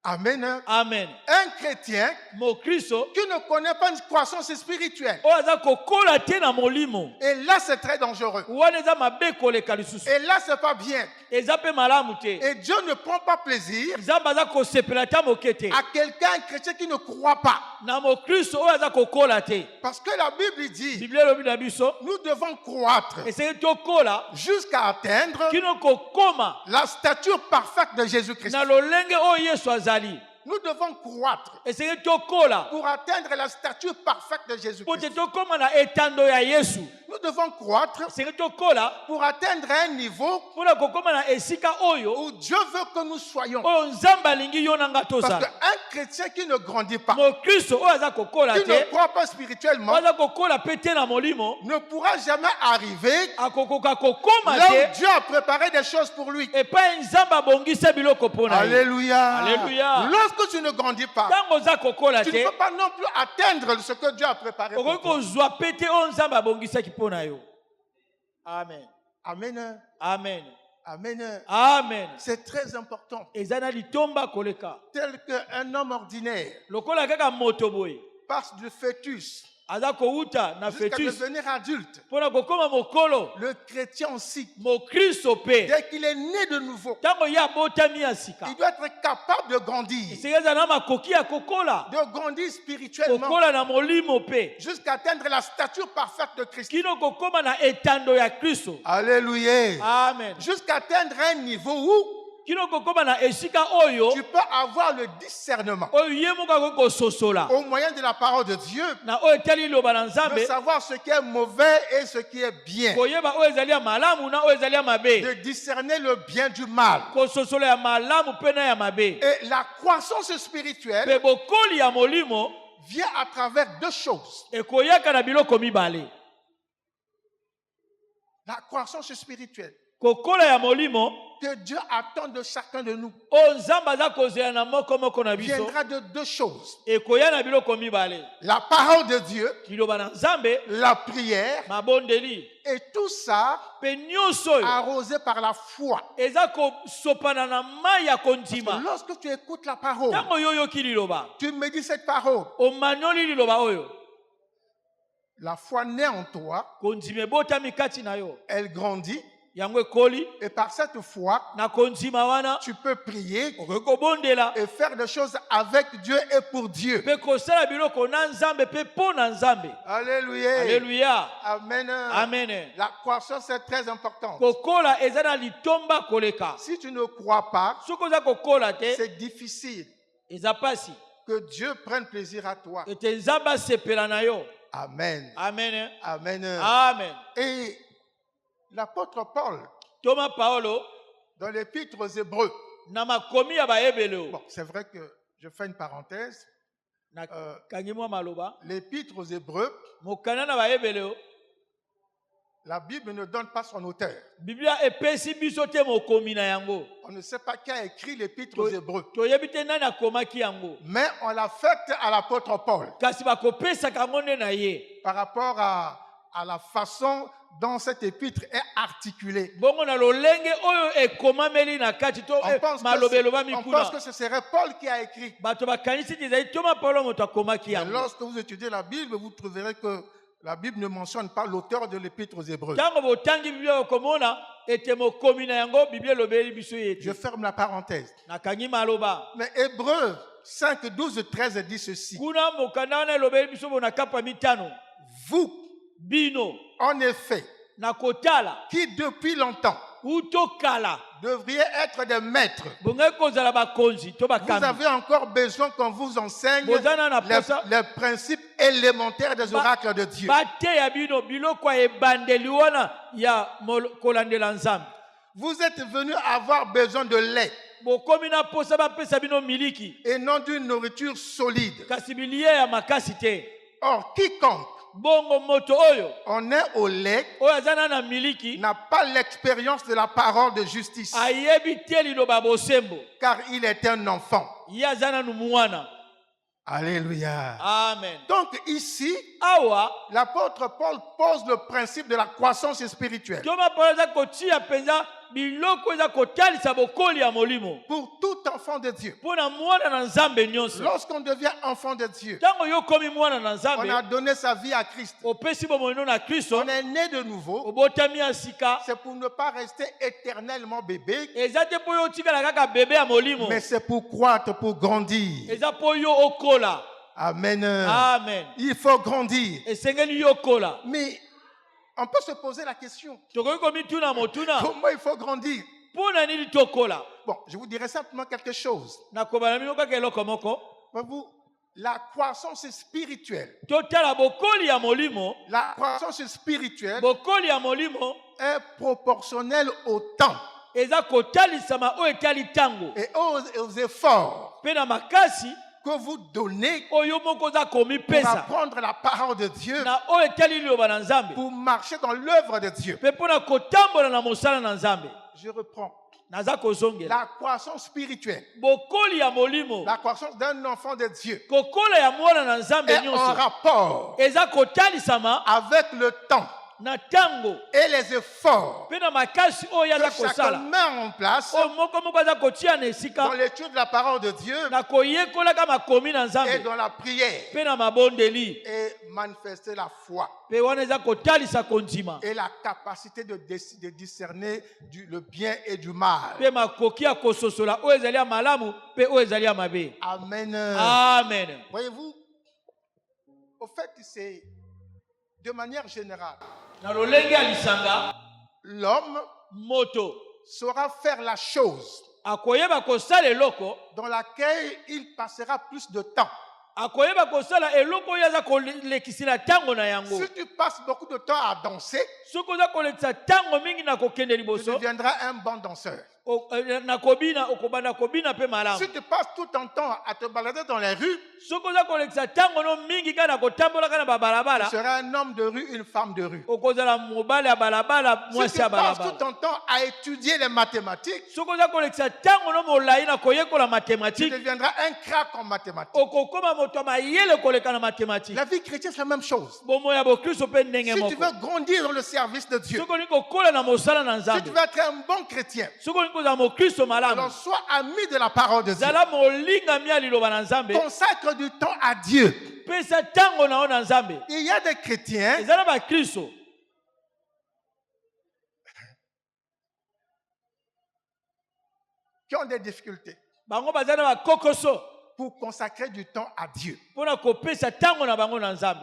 Amen. Amen. Un chrétien mokristo qui ne connaît pas une croissance spirituelle. oyo aza kokola te na molimo Et là, c'est très dangereux. wana eza mabe koleka lisusu Et là, c'est pas bien. eza mpe malamu te. Et Dieu ne prend pas plaisir nzambe aza kosepela ta moke te à quelqu'un, un chrétien qui ne croit pas. na mokristo oyo aza kokola te. Parce que la Bible dit, biblia elobi na biso nous devons croître esengeli tokola jusqu'à atteindre kino kokoma la stature parfaite de Jésus-Christ. na lolenge oyo yesu azali. Nous devons croître esengeli tokola pour atteindre la stature parfaite de po te Jésus-Christ. tokóma na etando ya yesu. Nous devons croître esengeli tokola pour atteindre un niveau mpona kokóma na esika oyo où Dieu veut que nous soyons. oyo nzambe alingi yo na nga Parce tozala. qu'un chrétien qui ne grandit pas, mokristo oyo aza kokola qui ne te croit pas spirituellement, oyo aza kokola mpe te na molimo ne pourra jamais arriver akokoka kokóma là où te Dieu a préparé des choses pour lui. epai nzambe abongisa biloko mpo na ye. Alléluia. Alléluia. Lorsque tu ne grandis pas, ntango oza kokola tu ne te peux pas non plus atteindre ce que Dieu a préparé pour okoki toi. kozwa mpe te oyo nzambe abongisaki mpo na yo. Amen. Amen. Amen. Amen. Amen. C'est très important. eza na litomba koleka Tel qu'un homme ordinaire lokola kaka moto boye passe du fœtus aza kouta na jusqu'à fœtus devenir adulte. pona kokoma mokolo Le chrétien aussi, mokristo pe dès qu'il est né de nouveau, tango ya botami ya sika il doit être capable de grandir esengeza na makoki ya kokola spirituellement, kokola na molimo pe jusqu'à atteindre la stature parfaite de Christ. kino kokoma na etando ya Kristo. Alléluia. Amen. Jusqu'à atteindre un niveau où kino kokoma na esika oyo tu peux avoir le discernement oyo ye moko akoki kososola au moyen de la parole de Dieu, na oyo etali liloba na de nzambe savoir ce qui est mauvais et ce qui est bien, koyeba oyo ezali ya malamu na oyo ezali ya mabe de discerner le bien du mal. kososola ya malamu mpe na ya mabe Et la croissance spirituelle mpe bokoli ya molimo vient à travers deux choses. ekoyaka na biloko mibale. La croissance spirituelle kokola ya molimo que Dieu attend de chacun de nous oyo nzambe aza kozela na moko na biso viendra de deux choses. ekoya na biloko mibale: La parole de Dieu, liloba na nzambe, la prière, mabondeli, et tout ça mpe nyonso oyo arrosé par la foi. eza kosopana na mai ya kondima. Lorsque tu écoutes la parole, ntango yo oyoki liloba tu médites cette parole, omanyoli liloba oyo, la foi naît en toi, kondima ebotami kati na yo, elle grandit, yango ekoli et par cette foi, na kondima wana tu peux prier okoki kobondela et faire des choses avec Dieu et pour Dieu. mpe kosala biloko na nzambe mpe mpo na nzambe. Alléluia. Alleluya. Amen. Amen. La croissance est très importante. kokola eza na litomba koleka. Si tu ne crois pas, soki oza kokola te c'est difficile eza pasi que Dieu prenne plaisir à toi. ete nzambe asepela na yo. Amen. Amen. Amen. Amen. Et l'apôtre Paul, Thomas Paolo dans l'épître aux Hébreux, na makomi ya baebele. bon, c'est vrai que je fais une parenthèse, na kangi mwa maloba l'épître aux Hébreux, mokana na baebele. la Bible ne donne pas son auteur. Biblia epesi biso te mokomi na yango. On ne sait pas qui a écrit l'épître aux Hébreux, toyebi te nani akomaki yango, mais on l'a faite à l'apôtre Paul kasi bakopesaka yango nde na ye par rapport à la façon dont cette épître est articulée. bongo na lolenge oyo ekomameli na kati to malobelo ba On pense mikuna. que ce serait Paul qui a écrit. Bato bakanisi te ezali Thomas Paolo moto akomaki Mais yango. lorsque vous étudiez la Bible, vous trouverez que la Bible ne mentionne pas l'auteur de l'épître aux Hébreux. Ntango botangi biblia okomona ete mokomi na yango biblia elobeli biso ye Je ete. ferme la parenthèse. Nakangi maloba Mais Hébreux 5, 12, 13 dit ceci. kuna mokanda wana elobeli biso bona kapa mitano. Vous, Bino en effet, na kotala qui depuis longtemps utokala devriez être des maîtres, bongai kozala bakonzi to vous bakambi. avez encore besoin qu'on vous enseigne Bozana na posa les principes élémentaires des oracles de Dieu. bateya bino biloko ya ebandeli wana ya kolandela nzambe. Vous êtes venus avoir besoin de lait bokomi na posa bapesa bino miliki et non d'une nourriture solide. kasi bilie ya makasi te. Or, quiconque Bongo moto oyo en est au lait oyo aza na miliki n'a pas l'expérience de la parole de justice, ayebi te liloba bosembo, car il est un enfant. ye aza nanu mwana. Alléluia. Amen. Donc ici, Awa l'apôtre Paul pose le principe de la croissance spirituelle Thomas Paolo aza kotia penza biloko eza kotalisa bokoli ya molimo pour tout enfant de Dieu. mpona mwana na nzambe nyonso. Lorsqu'on devient enfant de Dieu, Ntango yo komi mwana na on a nzambe donné sa vie à Christ. opesi bomoi na Kristo, On est né de nouveau. obotami ya sika. C'est pour ne pas rester éternellement bébé, Eza te mpo yo otikala kaka bebe ya molimo, mais c'est pour croître, pour grandir. eza mpo yo okola. Amen. Amen. Il faut grandir. Esengeli yo okola. Mais on peut se poser la question, Tokoki komituna motuna comment il faut grandir? mpona nini tokola. Bon, je vous dirai simplement quelque chose. Nakobana bino kaka eloko moko. Voyez-vous, la croissance spirituelle, Totala bokoli ya molimo, la croissance spirituelle bokoli ya molimo est proportionnelle au temps eza kotalisama oyo etali ntango et aux efforts mpe na makasi que vous donnez oyo moko oza pour komipesa apprendre la parole de Dieu, na oyo etali liloba na nzambe pour marcher dans l'œuvre de Dieu. mpe mpona kotambola na mosala na nzambe. Je reprends. Naza kozongela La croissance spirituelle, bokoli ya molimo, la croissance d'un enfant de Dieu kokola ya mwana na nzambe est en nyonso rapport eza kotalisama avec le temps na tango et les efforts pe na makasi oyo que aza chacun kosala met en place oyo moko aza kotia na dans esika l'étude de la parole de Dieu na koyekolaka makomi na et nzambe dans la prière pe na mabondeli et manifester la foi pe wana eza kotalisa kondima et la capacité de discerner le bien et du mal. pe makoki ya kososola oyo ezali ya malamu pe oyo ezali ya mabe. Amen. Amen. Voyez-vous, au fait, c'est de manière générale, Na lolenge ya lisanga l'homme moto saura faire la chose akoyeba kosala eloko dans laquelle il passera plus de temps. akoyeba kosala eloko oyo aza kolekisila ntango na yango. Si tu passes beaucoup de temps à danser, Soki oza kolekisa ntango mingi na kokende tu liboso deviendras un bon danseur. na kobina okobanda kobina pe malamu. Si tu passes tout ton temps à te balader dans les rues, Soki oza kolekisa ntango no mingi kaka na kotambolaka na tu babalabala seras un homme de rue, une femme de rue. okozala mobali ya balabala Si mwasi tu ya passes tout balabala. ton temps à étudier les mathématiques, Soki oza kolekisa ntango no molai na koyekola tu mathématique deviendras un crack en mathématiques. okokoma moto ya mayele koleka na mathématique. La vie chrétienne, c'est la même chose. Bomo ya bokristo pe ndenge Si tu moko. veux grandir dans le service de Dieu, Soki olingi kokola na mosala na si nzambe tu veux être un bon chrétien, soki olingi kozala mokristo malamu alors sois ami de la parole de Dieu. zala molingami ya liloba na nzambe Consacre du temps à Dieu. pesa ntango na yo na nzambe. Il y a des chrétiens Eza na bakristo qui ont des difficultés bango baza na bakokoso pour consacrer du temps à Dieu, mpona kopesa ntango na bango na nzambe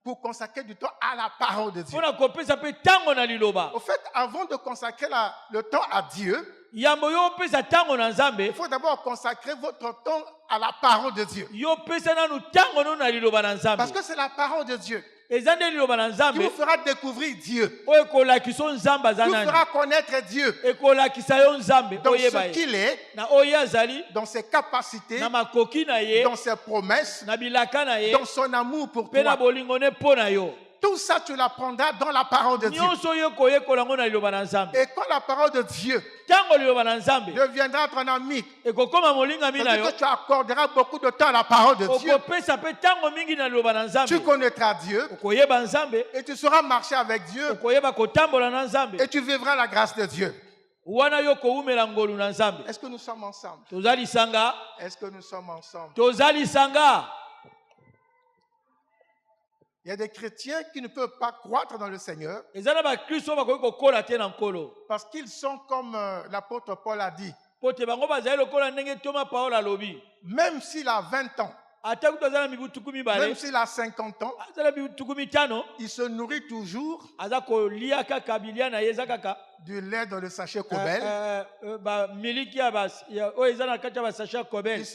pour consacrer du temps à la parole de Dieu. mpona kopesa mpe ntango na liloba. Au fait, avant de consacrer le temps à Dieu, yambo yo opesa ntango na nzambe il faut d'abord consacrer votre temps à la parole de Dieu. yo opesa nanu ntango no na liloba na nzambe Parce que c'est la parole de Dieu eza nde liloba na qui nzambe vous fera découvrir Dieu, oyo ekolakisa yo nzambe aza qui vous nani fera connaître Dieu ekolakisa yo nzambe dans oyeba ce ye qu'il est, na oyo azali dans ses capacités, na makoki na ye dans ses promesses, na bilaka na ye dans son amour pour mpe na toi. bolingo ne mpo na yo. Tout ça, tu l'apprendras dans la parole de Dieu. nyonso oyo koyekola ngo na liloba na nzambe Et quand la parole de Dieu ntango liloba na nzambe deviendra ton ami, ekokoma molingami na c'est-à-dire yo que tu accorderas beaucoup de temps à la parole de Dieu. okopesa mpe ntango mingi na liloba na Tu nzambe connaîtras Dieu okoyeba nzambe et tu sauras marcher avec Dieu okoyeba kotambola na nzambe et tu vivras la grâce de Dieu. wana yo kowumela ngolu na nzambe. Est-ce que nous sommes ensemble? Toza lisanga Est-ce que nous sommes ensemble? toza lisanga. Il y a des chrétiens qui ne peuvent pas croître dans le Seigneur eza na bakristo bakoki kokola te na nkolo parce qu'ils sont comme l'apôtre Paul a dit. po te bango bazali lokola ndenge toma paolo alobi Même s'il a 20 ans, ata kutu aza na mibu tuku mibale même s'il a 50 ans, aza na mibu tuku mitano il se nourrit toujours aza kolia kaka bilia na ye eza kaka du lait dans le sachet Cobel. bamiliki oyo eza na kati ya basache ya kobel. Il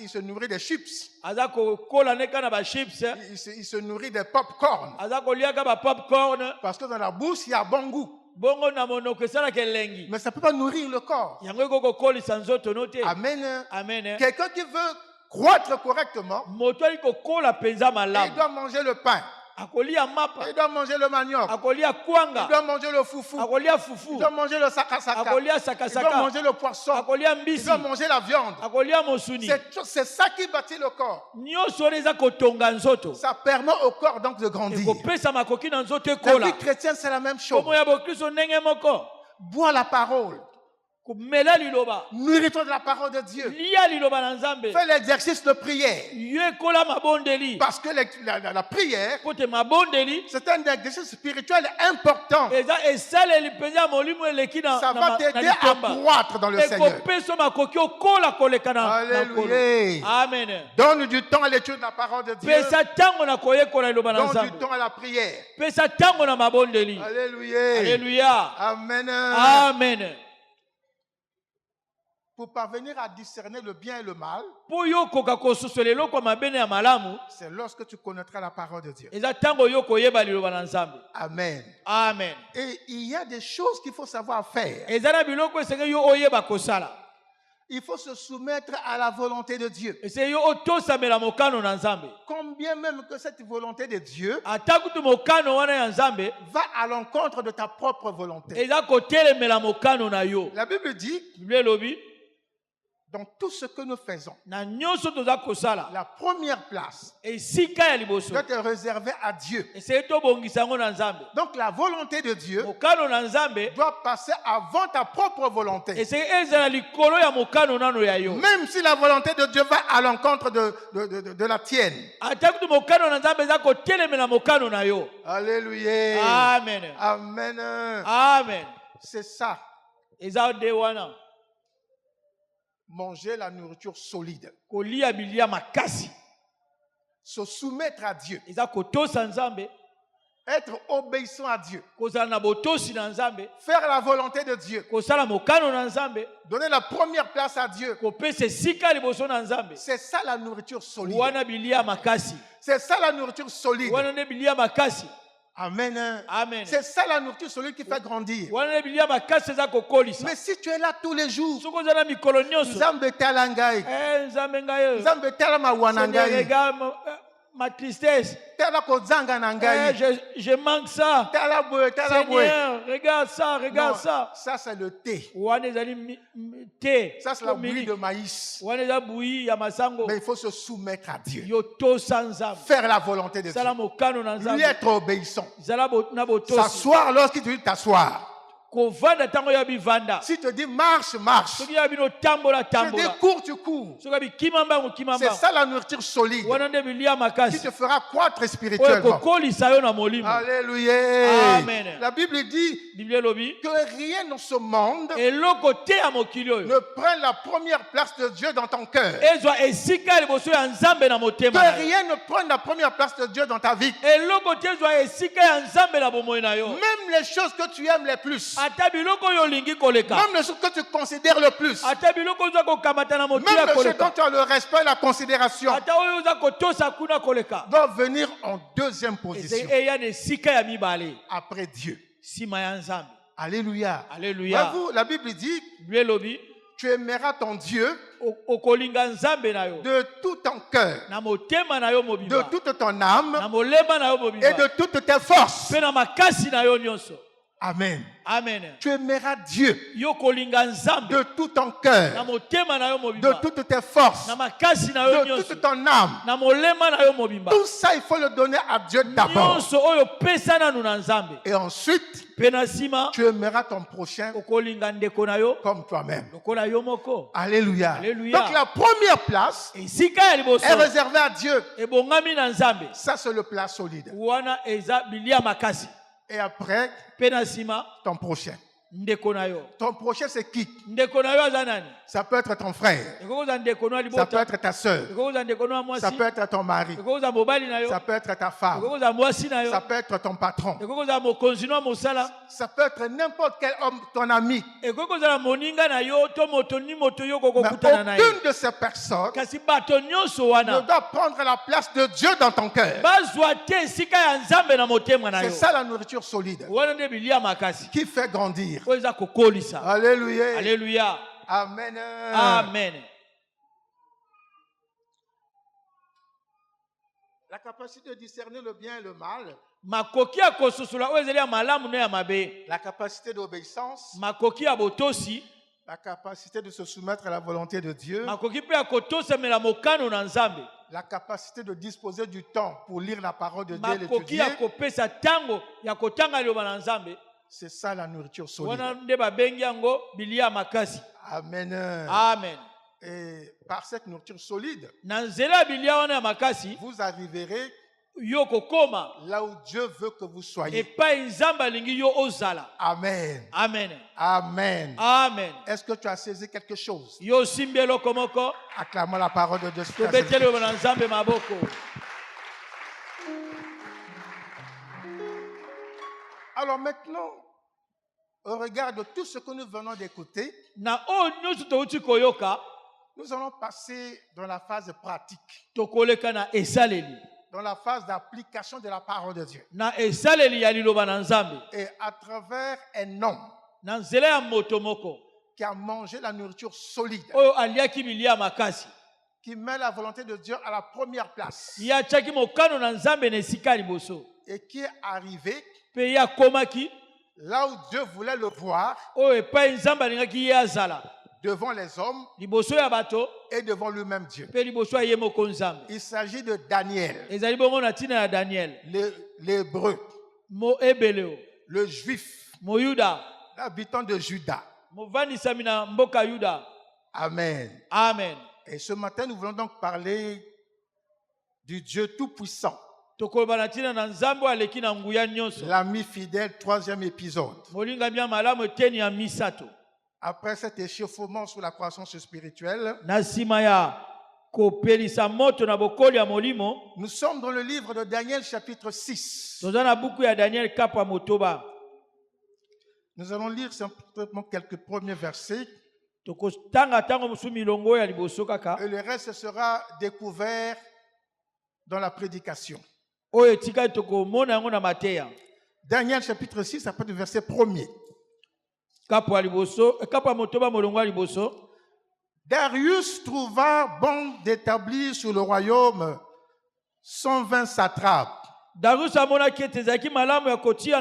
se nourrit des chips. aza kokola ne kaka na bachips Il se nourrit des pop-corn. aza koliaka bapopcorn Parce que dans la bouche, il y a bon goût. bongo na monoko esalaka elengi Mais ça ne peut pas nourrir le corps. yango ekokokolisa nzoto no te. Amen. Amen. Quelqu'un qui veut croître correctement, moto ali kokola mpenza il malamu doit manger le pain. akolia mapa Il doit manger le manioc. akolia Il kwanga doit manger le foufou. akolia Il fufu doit manger le sakasaka. akolia Il doit sakasaka manger le poisson. akolia Il mbisi doit manger la viande. akolia mosuni. C'est ça qui bâtit le corps. nyonso wana eza kotonga nzoto Ça permet au corps donc de grandir. ekopesa makoki na nzoto La ekola. vie chrétienne, c'est la même chose. komo ya bokristo ndenge moko Bois la parole. komela liloba Nourris-toi de la parole de Dieu. lia liloba na nzambe Fais l'exercice de prière. yo ekola mabondeli Parce que la prière, po te mabondeli c'est un exercice spirituel important. eza esaleli mpenza ya molimo eleki na Ça va t'aider à litomba croître dans le Seigneur. ekopesa makoki okola koleka na nkolo. Alléluia. Amen. Donne du temps à l'étude de la parole de Dieu. pesa ntango na koyekola liloba na Donne du nzambe temps à la prière. pesa ntango na mabondeli. Alléluia. Alléluia. Amen. Amen. Pour parvenir à discerner le bien et le mal, po yo koka kososola eloko ya mabe na ya malamu c'est lorsque tu connaîtras la parole de Dieu. eza ntango yo koyeba liloba na nzambe. Amen. Amen. Et il y a des choses qu'il faut savoir faire. eza na biloko esenge yo oyeba kosala Il faut se soumettre à la volonté de Dieu. esenge yo otosamela mokano na nzambe. Combien même que cette volonté de Dieu ata kutu mokano wana ya nzambe va à l'encontre de ta propre volonté. eza kotelemela mokano na yo. La Bible dit, Biblia elobi dans tout ce que nous faisons, na nyonso toza kosala la première place esika ya liboso doit être réservée à Dieu. esili tobongisa yango na nzambe. Donc la volonté de Dieu mokano na nzambe doit passer avant ta propre volonté. esili ezala likolo ya mokano nano ya yo. Même si la volonté de Dieu va à l'encontre de la tienne. ata kutu mokano na nzambe eza kotelemela mokano na yo. Alléluia. Amen. Amen. Amen. C'est ça. eza de wana Manger la nourriture solide. kolia bilia makasi Se soumettre à Dieu. eza kotosa nzambe, Être obéissant à Dieu. kozala na botosi na nzambe, Faire la volonté de Dieu. kosala mokano na nzambe, Donner la première place à Dieu. kopesa esika liboso na nzambe. C'est ça la nourriture solide. wana bilia makasi, C'est ça la nourriture solide. wana ne bilia makasi. Amen. Amen. C'est ça la nourriture solide qui fait grandir. wana ne bilia makasi eza kokolisa. Mais si tu es là tous les jours, soki oza na mikolo nyonso Nzambe tala ngai, nzambe ngai Nzambe tala mawana ngai, regarde ma tristesse, tala kozanga na ngai, je manque ça. tala boye, tala boye. Seigneur, regarde ça, regarde Non, ça. ça c'est le thé. wana ezali te, Ça c'est la bouillie de maïs. wana eza bouillie ya masango. Mais il faut se soumettre à Dieu. yo tosa nzambe, Faire la volonté de sala Dieu. mokano na Lui nzambe, être obéissant. zala na botosi, S'asseoir lorsqu'il te dit t'asseoir. kovanda ntango ya bivanda, Si te dit marche, marche. soki ya bino tambola Tu dis tambola, cours, tu cours. soki ya bikima mbango kima C'est mbango, ça la nourriture solide wana nde bilia qui makasi te fera croître oyo spirituellement. kokolisa yo na molimo. Alléluia. Amen. La Bible dit Biblia elobi que rien dans ce monde eloko te ya mokili oyo ne prenne la première place de Dieu dans ton cœur. ezwa esika ya liboso ya nzambe na Que motema na yo. rien ne prenne la première place de Dieu dans ta vie. eloko te ezwa esika ya nzambe na bomoi na yo. Même les choses que tu aimes les plus. ata biloko oyo olingi koleka, Même les choses que tu considères le plus. ata biloko oyo oza kokamata na motu Même ya les choses dont koleka, tu as le respect et la considération ata oyo oza kotosa kuna koleka, doivent venir en deuxième position ezali eya na esika ya mibale après Dieu. nsima ya nzambe. Alléluia. Alléluia. Voyez-vous, la Bible dit Biblia elobi tu aimeras ton Dieu okolinga nzambe na yo de tout ton cœur, na motema na yo de mobimba, toute ton na âme molema na yo et mobimba, de toutes tes forces. mpe na makasi na yo nyonso. Amen. Amen. Tu aimeras Dieu yo kolinga nzambe de tout ton na cœur, motema na yo de mobimba, toutes tes forces, na makasi na yo de nyonso, toute ton âme. na molema na yo mobimba. Tout ça, il faut le donner à Dieu d'abord. nyonso oyo pesa nanu na nzambe, Et ensuite, mpe na nsima tu aimeras ton prochain okolinga ndeko na yo comme toi-même. lokola yo moko. Alléluia. Alléluia. Donc la première place esika ya liboso est réservée à Dieu. ebongami na nzambe, Ça, c'est le plat solide. wana eza bilia makasi, Et après, mpe na nsima ton prochain. ndeko na yo. Ton prochain, c'est qui? ndeko na yo aza nani? Ça peut être ton frère. ekoki kozala ndeko no ya Ça peut libota, être ta soeur. ekoki kozala ndeko no ya mwasi, Ça peut être ton mari. ekoki kozala mobali na yo, Ça peut être ta femme. ekoki kozala mwasi na yo, Ça peut être ton patron. ekoki kozala mokonzi no ya mosala, Ça peut être n'importe quel homme, ton ami. ekoki kozala moninga na yo to moto ni moto yo Mais kokokutana na ye. aucune de ces personnes kasi bato nyonso ne wana doit prendre la place de Dieu dans ton cœur. bazwa te esika ya nzambe na motema na C'est yo. ça la nourriture solide wana nde bilia makasi qui fait grandir. oyo eza kokolisa. Alléluia. Alléluia. Amen. Amen. La capacité de discerner le bien et le mal, makoki ya kososola oyo ezali ya malamu na ya mabe, la capacité d'obéissance, makoki ya botosi, la capacité de se soumettre à la volonté de Dieu, makoki mpe ya kotosamela mokano na nzambe, la capacité de disposer du temps pour lire la parole de Dieu et makoki l'étudier. ya kopesa ntango ya kotanga liloba na nzambe, C'est ça la nourriture wana solide. nde babengi yango bilia ya makasi. Amen. Amen. Et par cette nourriture solide, Na nzela ya bilia wana ya makasi, vous arriverez yo kokoma là où Dieu veut que vous soyez. epai nzambe alingi yo ozala. Amen. Amen. Amen. Amen. Est-ce que tu as saisi quelque chose? Yo osimbi eloko moko, Acclamons la parole de Dieu. tobeteli liloba na nzambe maboko. Alors maintenant, au regard de tout ce que nous venons d'écouter, Na oyo nyonso touti koyoka, nous allons passer dans la phase pratique, tokoleka na esaleli, dans la phase d'application de la parole de Dieu. na esaleli ya liloba na nzambe, Et à travers un homme na nzela ya moto moko qui a mangé la nourriture solide, oyo aliaki bilia makasi, qui met la volonté de Dieu à la première place ye atiaki mokano na nzambe na esika liboso, et qui est arrivé mpe ye akomaki là où Dieu voulait le voir, oyo epai nzambe alingaki ye azala, devant les hommes liboso ya bato et devant lui-même Dieu. pe liboso ya ye moko nzambe. Il s'agit de Daniel, Ezali bongo na tina ya Daniel, l'hébreu, mo ebeleo, le juif, mo Yuda, l'habitant de Juda. movandisami na mboka Yuda. Amen. Amen. Et ce matin, nous voulons donc parler du Dieu Tout-Puissant. Tokoloba na tina na nzambe aleki na nguya nyonso. L'ami fidèle, 3e épisode. Molinga bia malamu eteni ya misato. Après cet échauffement sur la croissance spirituelle, Na sima ya kopelisa moto na bokoli ya molimo, nous sommes dans le livre de Daniel chapitre 6. toza na buku ya Daniel kapa motoba. Nous allons lire simplement quelques premiers versets Tokotanga tango musu milongo ya liboso kaka. et le reste sera découvert dans la prédication. Oyo etika tokomona yango na mateya. Daniel chapitre 6, à partir du verset 1er. Kapa liboso, kapa motoba molongo ya liboso. Darius trouva bon d'établir sur le royaume 120 satrapes, Darius amonaki ete ezalaki malamu ya kotia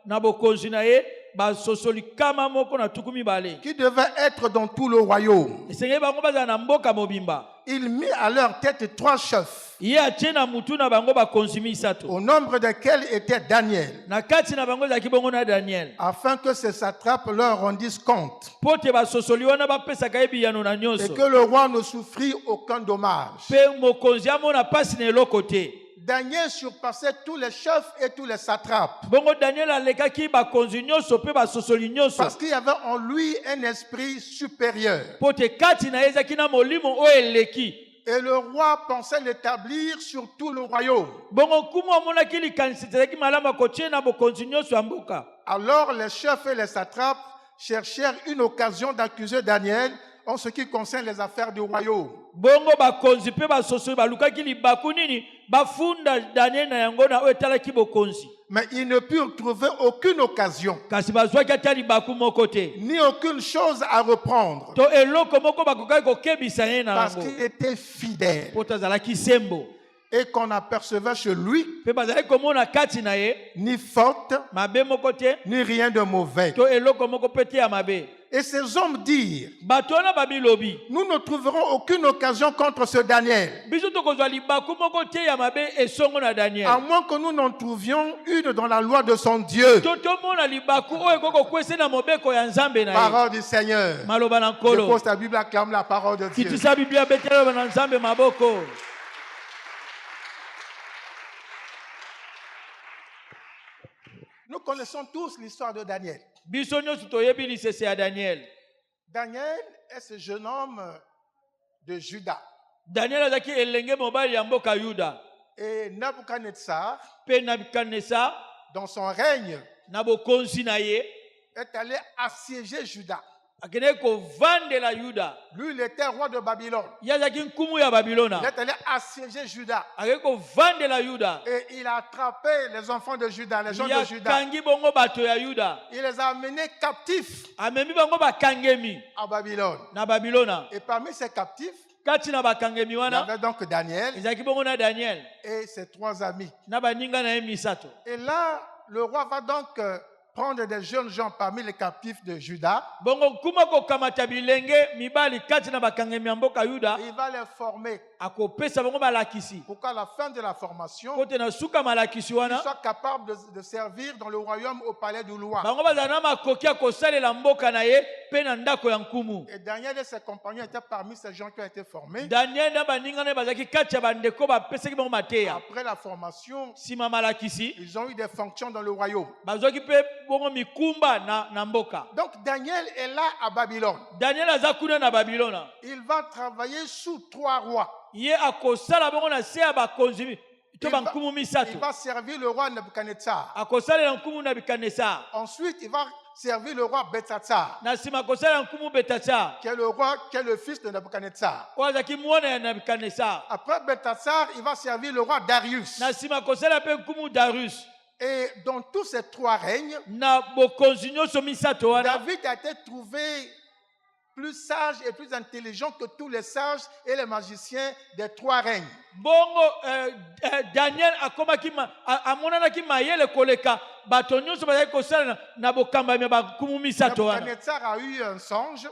na bokonzi na ye basosoli kama moko na tuku mibale. qui devaient être dans tout le royaume. Esengeli bango bazala na mboka mobimba. Il mit à leur tête 3 chefs, Ye atie na mutu na bango bakonzi misato. au nombre desquels était Daniel, Na kati na bango ezalaki bongo na Daniel. afin que ces satrapes leur rendissent compte Po te basosoli wana bapesaka ye biyano na et nyonso. que le roi ne souffrit aucun dommage. Pe mokonzi amona pasi na eloko te. Daniel surpassait tous les chefs et tous les satrapes Bongo Daniel alekaki bakonzi nyonso pe basosoli nyonso. parce qu'il y avait en lui un esprit supérieur. Po te kati na ye ezalaki na molimo oyo eleki. Et le roi pensait l'établir sur tout le royaume. Bongo kumu amonaki likanisi ezalaki malamu akotie na bokonzi nyonso ya mboka. Alors les chefs et les satrapes cherchèrent une occasion d'accuser Daniel en ce qui concerne les affaires du royaume. Bongo bakonzi pe basosoli balukaki libaku nini bafunda Daniel na yango na oyo etalaki bokonzi. Mais ils ne purent trouver aucune occasion, Kasi bazwaki ata libaku moko te. ni aucune chose à reprendre, To eloko moko bakokaki kokebisa ye na parce yango. qu'il était fidèle Po tazalaki sembo. et qu'on apercevait chez lui Pe bazalaki komona kati na ye ni faute, mabe moko te. ni rien de mauvais. To eloko moko pe te ya mabe. Et ces hommes dirent, Bato wana babilobi. nous ne trouverons aucune occasion contre ce Daniel, Biso tokozwa libaku moko te ya mabe esongo na Daniel. à moins que nous n'en trouvions une dans la loi de son Dieu. To tomona libaku oyo ekokokwese na mobeko ya nzambe na ye. Parole du Seigneur. Maloba na nkolo. Dépose ta Bible, acclame la parole de Dieu. Kitisa Biblia betela na nzambe maboko. Nous connaissons tous l'histoire de Daniel. Biso nyonso toyebi lisese ya Daniel. Daniel est ce jeune homme de Juda. Daniel azaki elenge mobali ya mboka Yuda. Et Nabuchodonosor, Pe Nabukadneza dans son règne, na bokonzi na ye est allé assiéger Juda. akende kovandela Yuda. Lui, il était roi de Babylone. Ye azaki nkumu ya Il Babilona. est allé assiéger Juda. Akende kovandela Yuda. Et il a attrapé les enfants de Juda, les gens de Ya Juda. kangi bongo bato ya Yuda. Il les a amenés captifs Amemi bango bakangemi à Babylone. na Babilona. Et parmi ces captifs, Kati na bakangemi il y wana avait donc Daniel ezalaki bongo na Daniel et ses 3 amis. na baninga na ye misato. Et là, le roi va donc prendre des jeunes gens parmi les captifs de Juda. Bongo kuma kokamata bilenge mibali kati na bakangemi ya mboka Yuda Et il va les former akopesa bango malakisi. pour qu'à la fin de la formation, Kote na suka malakisi ils wana soient capables de servir dans le royaume au palais du roi. bango bazala na makoki ya kosalela mboka na ye mpe na ndako ya nkumu. Et Daniel et ses compagnons étaient parmi ces gens qui ont été formés. Daniel na baninga na ye bazalaki kati ya bandeko bapesaki bango mateya. Après la formation, Nsima malakisi ils ont eu des fonctions dans le royaume. bazwaki mpe bongo mikumba na mboka. Donc Daniel est là à Babylone. Daniel aza kuna na Babilona. Il va travailler sous 3 rois. Ye akosala bongo na se ya bakonzi to bankumu Il misato. va servir le roi Nabuchodonosor. Akosalela nkumu Nabukadneza. Ensuite, il va servir le roi Belshazzar, Na nsima akosalela nkumu Belshazzar. qui est le roi, qui est le fils de Nabuchodonosor. Oyo azalaki mwana ya Nabukadneza. Après Belshazzar, il va servir le roi Darius. Na nsima akosala mpe nkumu Darius. Et dans tous ces 3 règnes, Na bokonzi nyonso misato wana David a été trouvé plus sage et plus intelligent que tous les sages et les magiciens des 3 règnes. bongo Daniel akomaki amonanaki mayele koleka bato nyonso bazali kosala na bokambami ya bankumu misato wana. Nabuchodonosor a eu un songe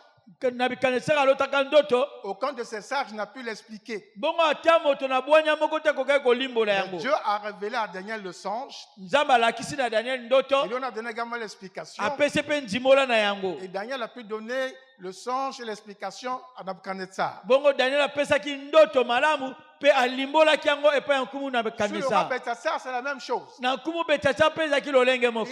Nabuchodonosor alotaka ndoto. Aucun de ces sages n'a pu l'expliquer. Bongo ata moto na bwanya moko te kokai kolimbola Mais yango. Dieu a révélé à Daniel le songe. Nzambe alakisi na Daniel ndoto. Il lui en a donné également l'explication. Apesi mpe ndimola na yango. Et Daniel a pu donner le songe et l'explication à Nabuchodonosor. Bongo Daniel apesaki ndoto malamu pe alimbolaki yango epai ya nkumu na Sur le roi Nebukadnezar. Belteshazzar, c'est la même chose. Na nkumu Belteshazzar mpe ezalaki lolenge moko.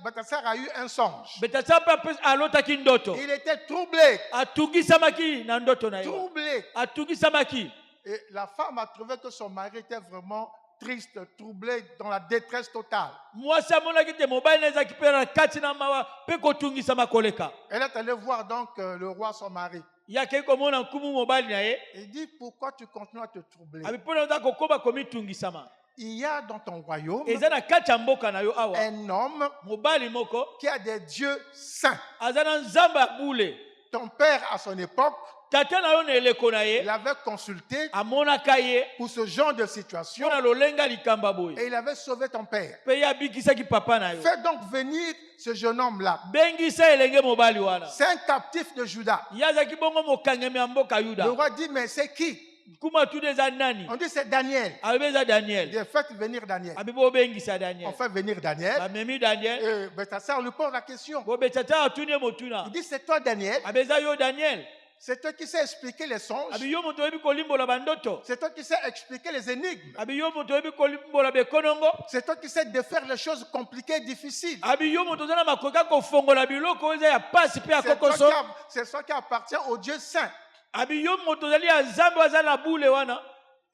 Belteshazzar a eu un songe. Belteshazzar mpe alotaki ndoto. Il était troublé. Atungisamaki na ndoto na ye. Troublé. Atungisamaki. Et la femme a trouvé que son mari était vraiment triste, troublé, dans la détresse totale. Mwasi amonaki te mobali na ezalaki mpe na kati na mawa mpe kotungisama koleka. Elle est allée voir donc le roi, son mari. Yakei komona nkumu mobali na ye. Il dit, pourquoi tu continues à te troubler? Abi mpona oza kokoba komitungisama. Il y a dans ton royaume Eza na kati ya mboka na yo awa. un homme Mobali moko qui a des dieux saints. aza na nzambe ya bule. Ton père, à son époque, Tata na yo na eleko na ye il avait consulté amonaka ye pour ce genre de situation mpona lolenga likamba boye. et il avait sauvé ton père. Mpe ye abikisaki papa na yo. Fais donc venir ce jeune homme-là. Bengisa elenge mobali wana. C'est un captif de Juda. Ye azalaki bongo mokangami ya mboka Yuda. Le roi dit, mais c'est qui? Nkuma tude eza nani? On dit, c'est Daniel. Abi eza Il Daniel. dit, faites venir Daniel. Abi bobengisa On Daniel. fait venir Daniel. Bamemi Daniel. Et Belteshazzar lui pose la question. Bo Belteshazzar atuni ye motuna. Il dit, c'est toi Daniel. Abi eza yo Daniel. C'est toi qui sais expliquer les songes. Abi yo moto oyebi kolimbola bandoto. C'est toi qui sais expliquer les énigmes. Abi yo moto oyebi kolimbola bekonongo. C'est toi qui sais défaire les choses compliquées et difficiles. Abi yo moto oza na makoka kofongola biloko eza ya pasi mpe ya kokoso. C'est toi qui appartient au Dieu saint. Abi yo moto ozali ya nzambe aza na bule wana.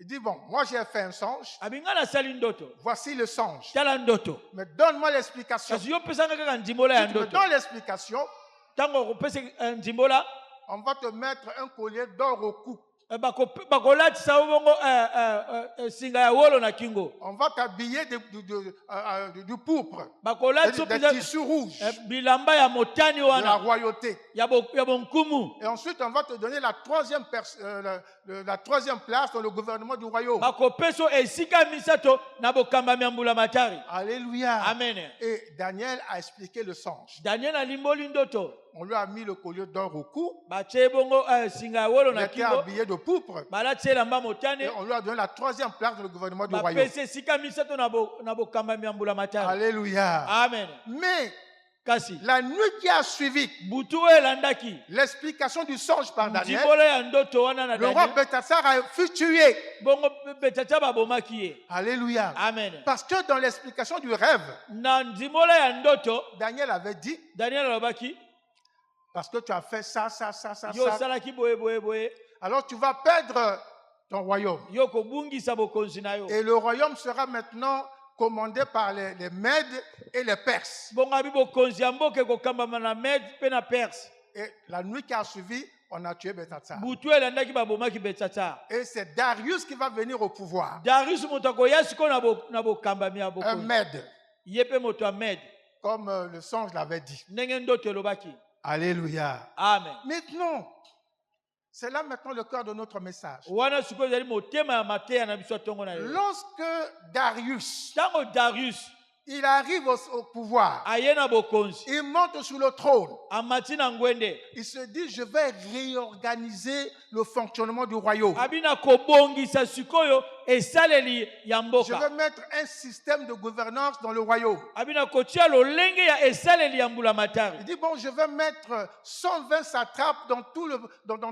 Il dit, bon, moi j'ai fait un songe. Abi nga nasali ndoto. Voici le songe. Tala ndoto. Mais donne-moi l'explication. Kasi yo pesanga kaka ndimbola ya Si tu me ndoto. donnes l'explication, Tango kopesa ndimbola on va te mettre un collier d'or au cou. bakolatisa yo bongo singa ya wolo na kingo. On va t'habiller du pourpre, Bakolatisa des mpenza tissus rouges, bilamba ya motani de la wana royauté. ya bonkumu. Et ensuite, on va te donner la troisième place dans le gouvernement du royaume. Bakopesa yo esika misato na bokambami ya mbula matari. Alléluia. Amen. Et Daniel a expliqué le songe. Daniel alimboli ndoto. On lui a mis le collier d'or au cou. Batie bongo singa ya wolo Il na était kingo. habillé de pourpre. Balati elamba Et motane. on lui a donné la troisième place dans le gouvernement du royaume. Bapesa esika misato na bokambami ya mbula matari. Alléluia. Amen. Mais Kasi la nuit qui a suivi butu oyo elandaki l'explication du songe par Daniel, ndimbola ya ndoto wana na le roi Daniel. Belteshazzar fut tué. Bongo Belteshazzar babomaki ye. Alléluia. Amen. Parce que dans l'explication du rêve, Na ndimbola ya ndoto Daniel avait dit, Daniel alobaki parce que tu as fait ça, yo osalaki boye boye boye alors tu vas perdre ton royaume. yo kobungisa bokonzi na yo. Et le royaume sera maintenant commandé par les Mèdes et les Perses. Bongo abi bokonzi ya mboka ekokambama na Mede mpe na Perse. Et la nuit qui a suivi, on a tué Belteshazzar. Butu elandaki babomaki Belteshazzar. Et c'est Darius qui va venir au pouvoir. Darius moto akoya sikoyo na bokambami ya Un bokonzi. Mède, Ye mpe moto ya Mede comme le songe l'avait dit. ndenge ndoto elobaki. Alléluia. Amen. Maintenant, c'est là maintenant le cœur de notre message. Wana sikoyo ezali motema ya mateya na biso atongo na yo. Lorsque Darius, Ntango Darius il arrive au pouvoir, aye na bokonzi il monte sur le trône, amati na ngwende il se dit, je vais réorganiser le fonctionnement du royaume. abi na kobongisa sikoyo esaleli ya Je mboka. vais mettre un système de gouvernance dans le royaume. Abi na kotia lolenge ya esaleli ya mbula matari. Il dit, bon, je vais mettre 120 satrapes dans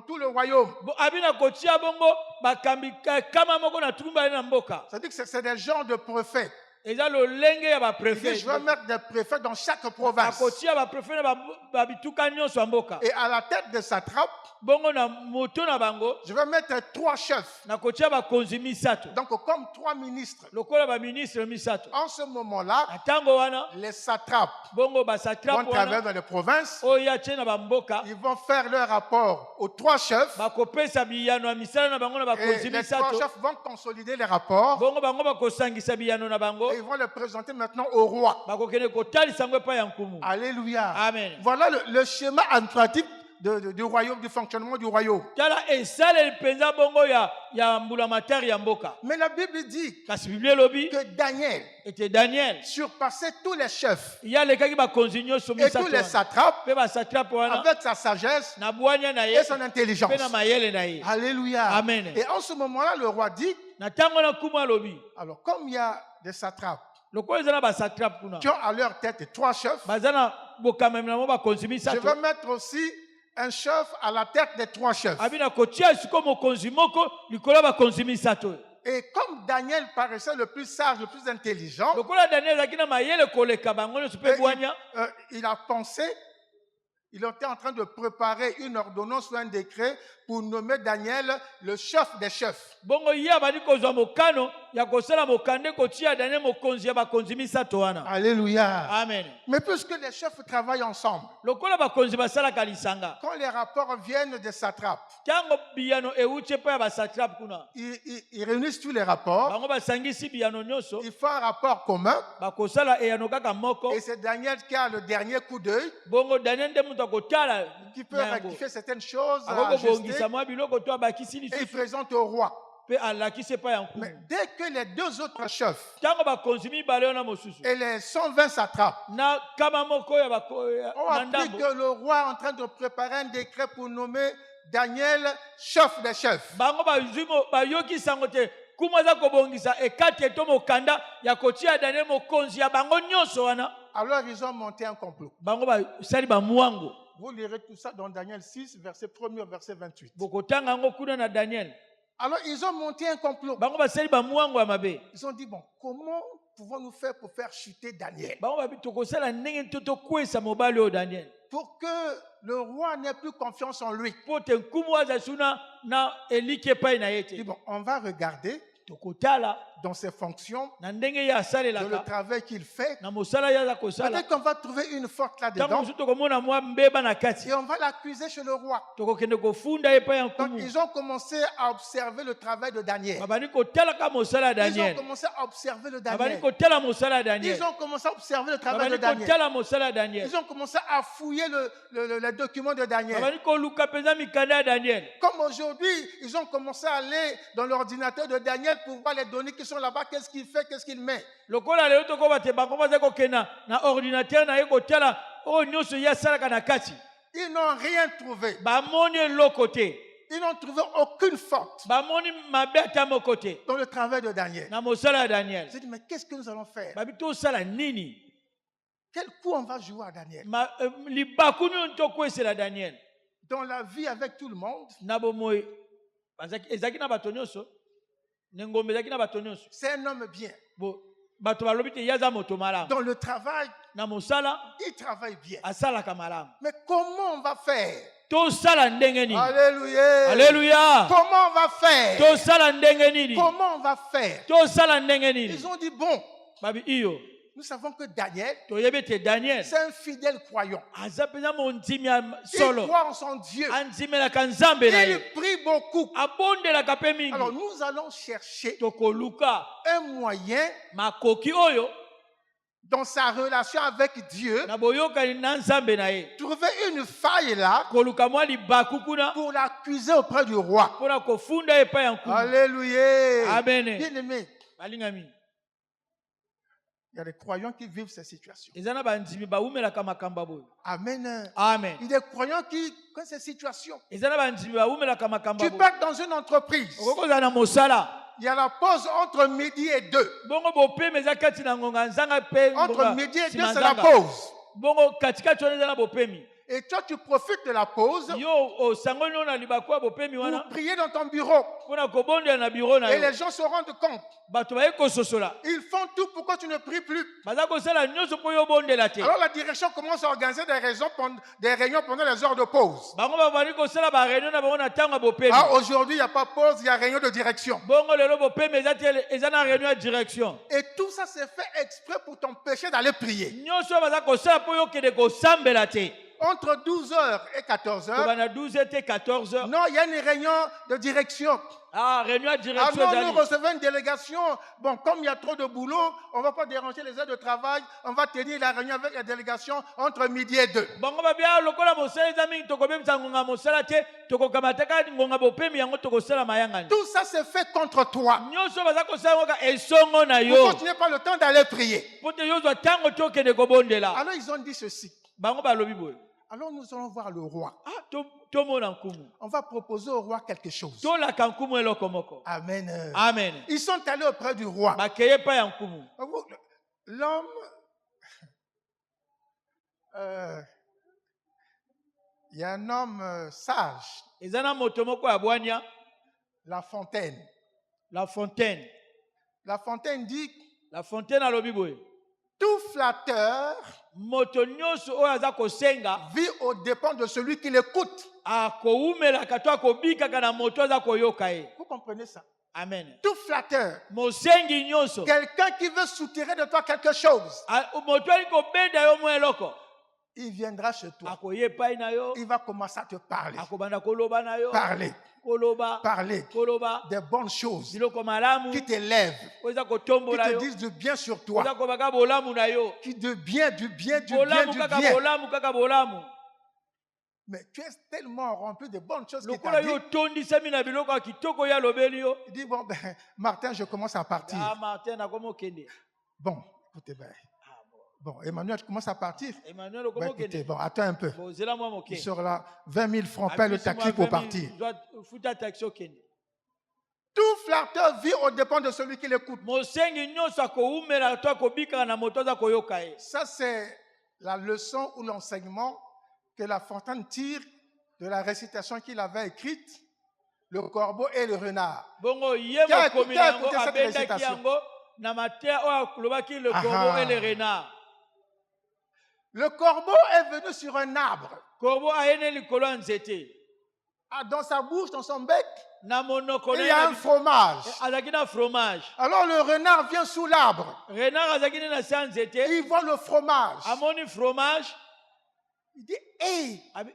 tout le royaume. Abi na kotia bongo bakambi kama moko na tumba na mboka. C'est-à-dire que c'est des gens de préfets. Eza lolenge ya ba Il dit, préfet. je vais mettre des préfets dans chaque province. Akotia ba préfet na ba bituka nyonso ya mboka. Et à la tête des satrapes, Bongo na moto na bango je vais mettre 3 chefs. na kotia bakonzi misato. Donc, comme 3 ministres. Lokola ba ministre misato. En ce moment-là, Na tango wana les satrapes bongo ba vont satrape travailler wana dans les provinces. oya tie na ba mboka. Ils vont faire leur rapport aux 3 chefs. Bakopesa biyano ya misala na bango na Et bakonzi les 3 misato. chefs vont consolider les rapports. Bongo bango bakosangisa biyano na bango. Et ils vont les présenter maintenant au roi. Bakokende kotalisa ngo epai ya nkumu. Alléluia. Amen. Voilà le schéma administratif du royaume, du fonctionnement du royaume. tala esaleli mpenza bongo ya mbulamatari ya mboka. Mais la Bible dit Kasi Biblia elobi que Daniel ete Daniel surpassait tous les chefs ye alekaki bakonzi nyonso et tous les misato satrapes mpe basatrape wana avec sa sagesse na bwanya na ye et son intelligence. mpe na mayele na ye. Alléluia. Amen. Et en ce moment-là, le roi dit, Na ntango na kumu alobi alors comme il y a des satrapes lokola eza na basatrape kuna qui ont à leur tête 3 chefs, baza na bokamemi na mo bakonzi je misato vais mettre aussi un chef à la tête des 3 chefs. abi na kotia siko mokonzi moko likolo ya bakonzi misato. Et comme Daniel paraissait le plus sage, le plus intelligent, Lokola Daniel azalaki na mayele koleka bango nyonso mpe bwanya il a pensé, il était en train de préparer une ordonnance ou un décret pour nommer Daniel le chef des chefs. bongo ye abandi kozwa mokano ya kosala mokande kotia Daniel mokonzi ya bakonzi misato wana. Alléluia. Amen. Mais puisque les chefs travaillent ensemble, Lokola bakonzi basalaka lisanga quand les rapports viennent des satrapes, ntango biyano euti epai ya basatrape kuna ils réunissent tous les rapports, bango basangisi biyano nyonso ils font un rapport commun, bakosala eyano kaka moko et c'est Daniel qui a le dernier coup d'œil, bongo Daniel nde moto akotala qui peut rectifier certaines choses, akokobongisa ajuster, mwa biloko to abakisi et il lisusu présente au roi. mpe alakisi epai ya Mais nkumu. dès que les 2 autres chefs Ntango bakonzi mibale wana mosusu et les 120 satrapes na kama moko ya ont na appris ndambo que le roi est en train de préparer un décret pour nommer Daniel chef des chefs, bango bayoki sango te kumu aza kobongisa ekati eto mokanda ya kotia Daniel mokonzi ya bango nyonso wana alors ils ont monté un complot. bango basali bamwango. Vous lirez tout ça dans Daniel 6, verset 1er au verset 28. Bokotanga yango kuna na Daniel Alors ils ont monté un complot. bango basali bamwango ya mabe. Ils ont dit, bon, comment pouvons-nous faire pour faire chuter Daniel? Bango babi tokosala ndenge to tokwesa mobali oyo Daniel Pour que le roi n'ait plus confiance en lui. po te nkumu aza suna na eliki epai na ye Il dit, te. bon, on va regarder Tokotala dans ses fonctions, na ndenge ye dans le asalelaka travail qu'il fait. na mosala ye aza kosala Peut-être qu'on va trouver une faute ntango là-dedans mosusu tokomona mwa mbeba na kati et on va l'accuser chez le roi. tokokende kofunda epai ya Donc nkumu. ils ont commencé à observer le travail de Daniel. Babandi kotalaka mosala ya Ils ont Daniel commencé à observer le babandi Daniel. kotala mosala ya Daniel Ils ont commencé à observer le travail de babandi Daniel. kotala mosala ya Daniel Ils ont commencé à fouiller les documents de Daniel. babandi koluka mpenza mikanda ya Daniel. Comme aujourd'hui, ils ont commencé à aller dans l'ordinateur de Daniel pour voir les données qui sont là-bas, qu'est-ce qu'il fait, qu'est-ce qu'il met. Lokola lelo tokoba te bango baza kokenda na ordinateur na ye kotala oyo nyonso ye asalaka na kati Ils n'ont rien trouvé. bamoni eloko te Ils n'ont trouvé aucune faute bamoni mabe ata moko te dans le travail de Daniel. na mosala ya Daniel. J'ai dit, mais qu'est-ce que nous allons faire? Babi tosala nini Quel coup on va jouer à Daniel? libaku nini tokwesela Daniel Dans la vie avec tout le monde, na bomoi ezalaki na bato nyonso nengombe ezalaki na bato nyonso c'est un homme bien. bato balobi te ye aza moto malamu Dans le travail, na mosala il travaille bien. asalaka malamu. Mais comment on va faire? Tosala ndenge nini? Alléluia. Alléluia. Comment on va faire? Tosala ndenge nini? Comment on va faire? Tosala ndenge nini? Ils ont dit, bon, Babi iyo nous savons que Daniel, toyebi te Daniel c'est un fidèle croyant. aza penza mondimi ya Il solo croit en son Dieu. andimelaka nzambe na ye Il prie beaucoup. abondelaka mpe mingi. Alors nous allons chercher Tokoluka un moyen makoki oyo dans sa relation avec Dieu, na boyokani na nzambe na ye trouver une faille là koluka mwa libaku kuna pour l'accuser auprès du roi. mpona kofunda epai ya nkumu. Alléluia. Amen. Bien aimé, balingami il y a des croyants qui vivent ces situations. eza na bandimi bawumelaka makambo ya boye. Amen. Amen. Il y a des croyants qui connaissent ces situations. eza na bandimi bawumelaka makambo ya Tu boye. pars dans une entreprise. okokozala na mosala Il y a la pause entre midi et 2. bongo bopemi eza kati na ngonga nzanga mpe Entre midi et 2, nsima c'est la nzanga. pause. bongo katikati wana eza na bopemi Et toi, tu profites de la pause yo osangoli na libaku ya bopemi wana pour prier dans ton bureau. mpona kobondela na biro na Et yo les gens se rendent compte. bato baye kososola Ils font tout pour que tu ne pries plus. baza kosala nyonso mpo yo obondela te. Alors la direction commence à organiser des réunions pendant les heures de pause. bango babandi kosala bareunion na bango na ntango ya bopemi. Ah, aujourd'hui, il n'y a pas pause, il y a réunion de direction. bongo lelo bopemi eza na réunion ya direction. Et tout ça, c'est fait exprès pour t'empêcher d'aller prier. nyonso oyo baza kosala mpo yo okende kosambela te. entre 12h et 14h, kobana 12h et 14h. non, il y a une réunion de direction. Ah, réunion de direction. Alors nous recevons une délégation. Bon, comme il y a trop de boulot, on ne va pas déranger les heures de travail. On va tenir la réunion avec la délégation entre midi et 2. Bongo babia lokola mosala ezami tokobemisa ngonga mosala te tokokamataka ngonga bopemi yango tokosala mayangani. Tout ça c'est fait contre toi. Nyonso baza kosala ngoka esongo na yo. Pourquoi tu n'as pas le temps d'aller prier? Pote yozwa tango tokende kobondela. Alors ils ont dit ceci. Bango balobi boye. Alors nous allons voir le roi. Ah, tomona nkumu. On va proposer au roi quelque chose. Tolaka nkumu eloko moko. Amen. Amen. Ils sont allés auprès du roi. Bakeye pa ya nkumu. L'homme, il y a un homme sage, Ezana moto moko ya bwania. La Fontaine. La Fontaine. La Fontaine dit, La Fontaine alobi boye. tout flatteur Moto nyonso oyo aza kosenga vit aux dépens de celui qui l'écoute. akoumelaka to akobikaka na moto aza koyoka ye. Vous comprenez ça? Amen. Tout flatteur, Mosengi nyonso. quelqu'un qui veut soutirer de toi quelque chose, Moto ali kobenda yo mo eloko. il viendra chez toi. Akoye pai na yo. Il va commencer à te parler. Akobanda koloba na yo. Parler. Koloba. Parler Koloba. des bonnes choses Biloko malamu. qui t'élèvent, Oza qui kotombola te yo. disent du bien sur Oza toi, kobaka bolamu na yo. qui du bien, du bien, du bien, Bolamu du kaka bien. bolamu kaka bolamu. Mais tu es tellement rempli de bonnes choses qu'il Lokola t'a yo dit. tondisami na biloko ya kitoko ya lobeli yo. Il dit, bon, ben, Martin, je commence à partir. Ah Martin akomo kende. Bon, écoutez, ben, bon, Emmanuel, tu commences à partir. Emmanuel Ben, akomo écoutez, kende. bon, attends un peu. Bon zela moi moke. Il sera là, 20 000 francs, paye le taxi pour partir. Futa taxi okende. Tout flatteur vit aux dépens de celui qui l'écoute. Mosengi nyonso akoumela to akobika na moto aza koyoka ye. Ça, c'est la leçon ou l'enseignement que La Fontaine tire de la récitation qu'il avait écrite, le corbeau et le renard. Bongo ye Qui a mokomi écouté yango cette abendaki récitation? yango na matea oyo alobaki le corbeau et le renard. Le corbeau est venu sur un arbre. Corbeau ayene likolo ya nzete. Ah, dans sa bouche, dans son bec, Na monoko il y a un fromage. azalaki na fromage. Alors le renard vient sous l'arbre. Renard azalaki na se ya nzete. Il voit le fromage. Amoni fromage. Il dit, hé, Abi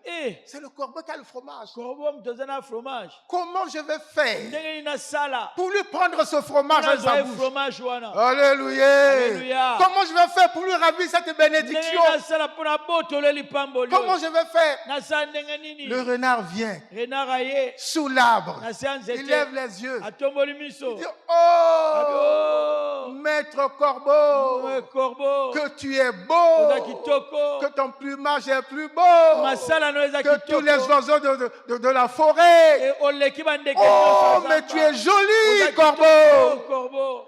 c'est le corbeau qui a le fromage. corbeau mtoza na fromage. Comment je vais faire Ndenge ni na sala. pour lui prendre ce fromage dans sa bouche? fromage wana. Alléluia. Alléluia. Comment je vais faire pour lui ravir cette Ndenge bénédiction? ni na sala pona botolo lipamboli. Comment je vais faire? Na sa ndenge nini? Le renard vient Renard aye sous l'arbre. na se ya nzete. Il lève les yeux. Atomboli miso. Il dit, Abi, oh, oh, maître corbeau, ouais, corbeau. que tu es beau, Oza kitoko. que ton plumage est plus beau Masala no eza que tous les kitoko. oiseaux de la forêt. Et oleki bandeke Oh, nyonso mais azamba. tu es joli, Oza corbeau. kitoko, corbeau.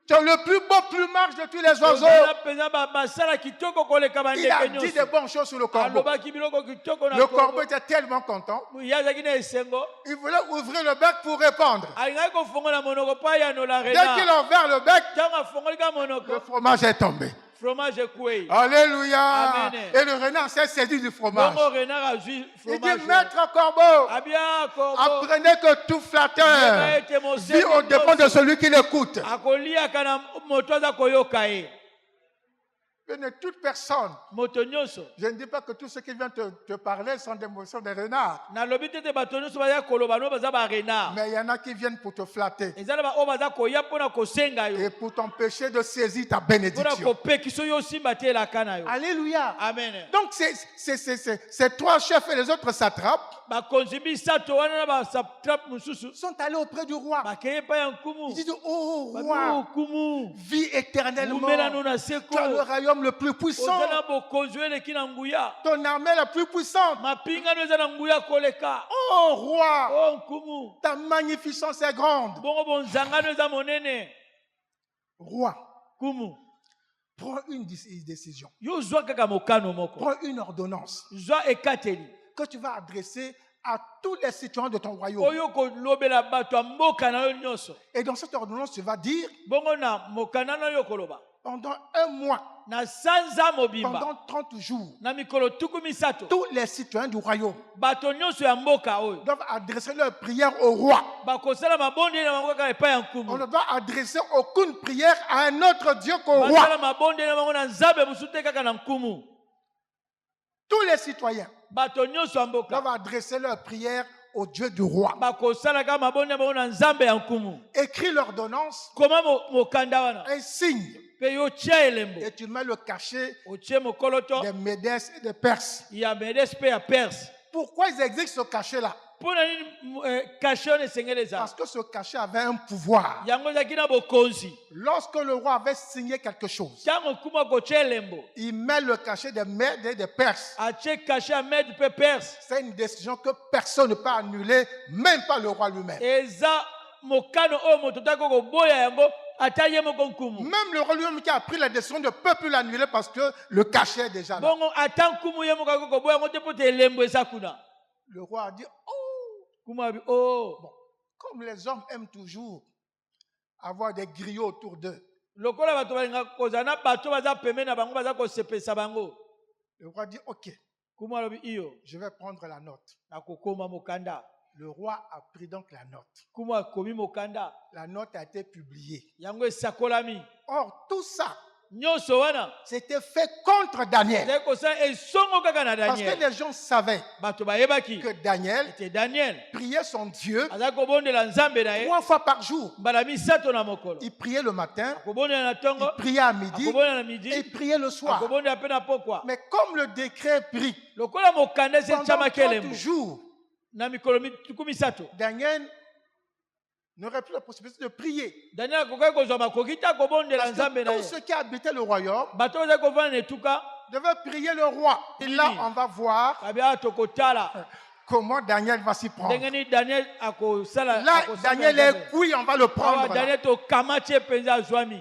Tu as le plus beau plumage de tous les oiseaux. Ozala penza basala kitoko koleka Il a bandeke dit des nyonso. bonnes choses sur le corbeau. Alobaki biloko kitoko na Le corbeau était tellement content. Ye azalaki na esengo. Il voulait ouvrir le bec pour répondre. Alingaki kofongola monoko mpo ayanola Dès qu'il renard. a ouvert le bec, Ntango afongoli ka le monoko, fromage est tombé. fromage ekwei. Alléluia. Amen. Et le renard s'est saisi du fromage. Bongo renard azwi Il dit, fromage. maître corbeau, Abia corbeau. apprenez que tout flatteur Ete mosengi vit au dépens de nyonso celui qui l'écoute. akoliaka na moto aza koyoka ye. Bien, toute personne, Moto nyonso. je ne dis pas que tous ceux qui viennent te parler sont des renards, Nalobi te bato nyonso baza koloba no baza ba renard. mais il y en a qui viennent pour te flatter Eza na ba oyo baza koya mpona kosenga yo. et pour t'empêcher de saisir ta Mpona bénédiction. kopekisa yo osimba te elaka na yo. Alléluia. Amen. Donc, ces trois chefs et les autres satrapes Bakonzi misato wana na basatrape mosusu sont allés auprès du roi. bakeye epai ya nkumu. Ils disent, oh Babi, roi, oh, nkumu. vis éternellement. Umela no na Tu as le seko. royaume le plus puissant, Oza na bokonzi oyo eleki na nguya. ton armée la plus puissante. Mapingano eza na nguya koleka. Oh roi, Oh nkumu. ta magnificence est grande. Bongo bonzangano eza monene. Roi, Kumu. prends une décision. Yo zwa kaka mokano moko. Prends une ordonnance Zwa ekateli. que tu vas adresser à tous les citoyens de ton royaume. Oyo kolobela bato ya mboka na yo nyonso. Et dans cette ordonnance, tu vas dire, Bongo na mokana na yo koloba. pendant un mois, Na sanza mobimba. pendant 30 jours, Na mikolo tuku misato. tous les citoyens du royaume Bato nyonso ya mboka oyo. doivent adresser leur prière au roi. Bakosala mabonde na bango kaka epai ya On nkumu. ne doit adresser aucune prière à un autre Dieu qu'au Basala roi. mabonde na bango na nzambe mosusu te kaka na nkumu. Tous les citoyens bato nyonso ya mboka doivent adresser leur prière au Dieu du roi. bakosalaka mabonde bango na nzambe ya nkumu. Écris l'ordonnance, Koma mokanda wana un signe, mpe yo tia elembo et tu mets le cachet otie mokoloto des Médès et des Perses. ya Medes mpe ya Perse. Pourquoi ils exigent ce cachet-là? Mpona nini kashe wana esengeli eza Parce que ce cachet avait un pouvoir. yango ezalaki na bokonzi. Lorsque le roi avait signé quelque chose, ntango nkumu akotia elembo il met le cachet des Mèdes et des Perses. atie kashe ya Mede mpe Perse. C'est une décision que personne ne peut annuler, même pas le roi lui-même. eza mokano oyo moto taki koboya yango ata ye moko nkumu. Même le roi lui-même qui a pris la décision ne peut plus l'annuler parce que le cachet est déjà là. bongo ata nkumu ye moko aki koboya yango te mpo te elembo eza kuna. Le roi a dit, oh, nkumu abi o bon, comme les hommes aiment toujours avoir des griots autour d'eux, lokola bato balingaka kozala na bato baza pembeni na bango baza kosepesa bango. le roi dit, ok, nkumu alobi iyo je vais prendre la note. nakokoma mokanda. Le roi a pris donc la note. nkumu akomi mokanda La note a été publiée. yango esakolami. Or, tout ça, nyonso wana c'était fait contre Daniel. ezali kosala esongo kaka na Parce que Daniel. les gens savaient bato bayebaki que Daniel ete Daniel priait son Dieu azali kobondela nzambe na ye 3 fois par jour. mbala misato na mokolo. Il priait le matin, akobondela na il ntongo priait à midi akobondela na et midi il priait le soir. akobondela mpe na pokwa. Mais comme le décret est pris lokola mokanda esi pendant etiamaki 30 elembo jours, na mikolo tuku misato Daniel n'aurait plus la possibilité de prier. Daniel akokaki kozwa makoki te akobondela Parce nzambe que na tous ye. ceux qui habitaient le royaume bato oyo ezali kovanda na etuka devaient prier le roi. Et là, on va voir kabi awa tokotala comment Daniel va s'y prendre. ndenge nini Daniel akosala. Là, Daniel est couille, on va le awa prendre. là. Daniel tokamati ye mpenza azwami.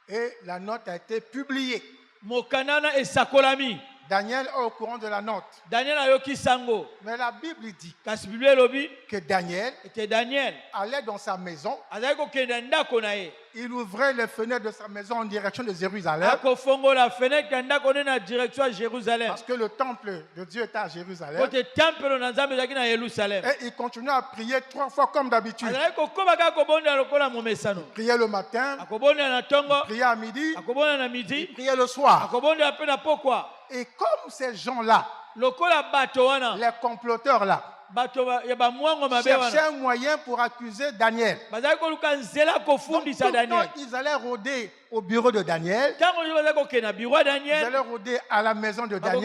Et la note a été publiée. mokanda wana esakolami. Daniel est au courant de la note. Daniel ayoki sango. Mais la Bible dit kasi biblia elobi que Daniel ete Daniel allait dans sa maison, azali kokende ndako na ye. il ouvrait les fenêtres de sa maison en direction de Jérusalem. akofongola fenêtre ya ndako nde na direction ya Jérusalem. Parce que le temple de Dieu était à Jérusalem. kote tempelo na nzambe ezalaki na Yerusalem. Et il continuait à prier 3 fois comme d'habitude. azalaki kokoba kaka kobondela lokola momesano. Prier le matin, akobondela na ntongo prier à midi, akobondela na midi prier le soir. akobondela mpe na pokwa. Et comme ces gens-là, lokola bato wana les comploteurs là, bato ya bamwango mabe cherchaient wana un moyen pour accuser Daniel. bazalaki koluka nzela Donc, tout kofundisa le temps, Daniel. ils allaient rôder au bureau de Daniel, ntango nyo bazalaki kokende na biro ya ils Daniel allaient rôder à la maison de bakokende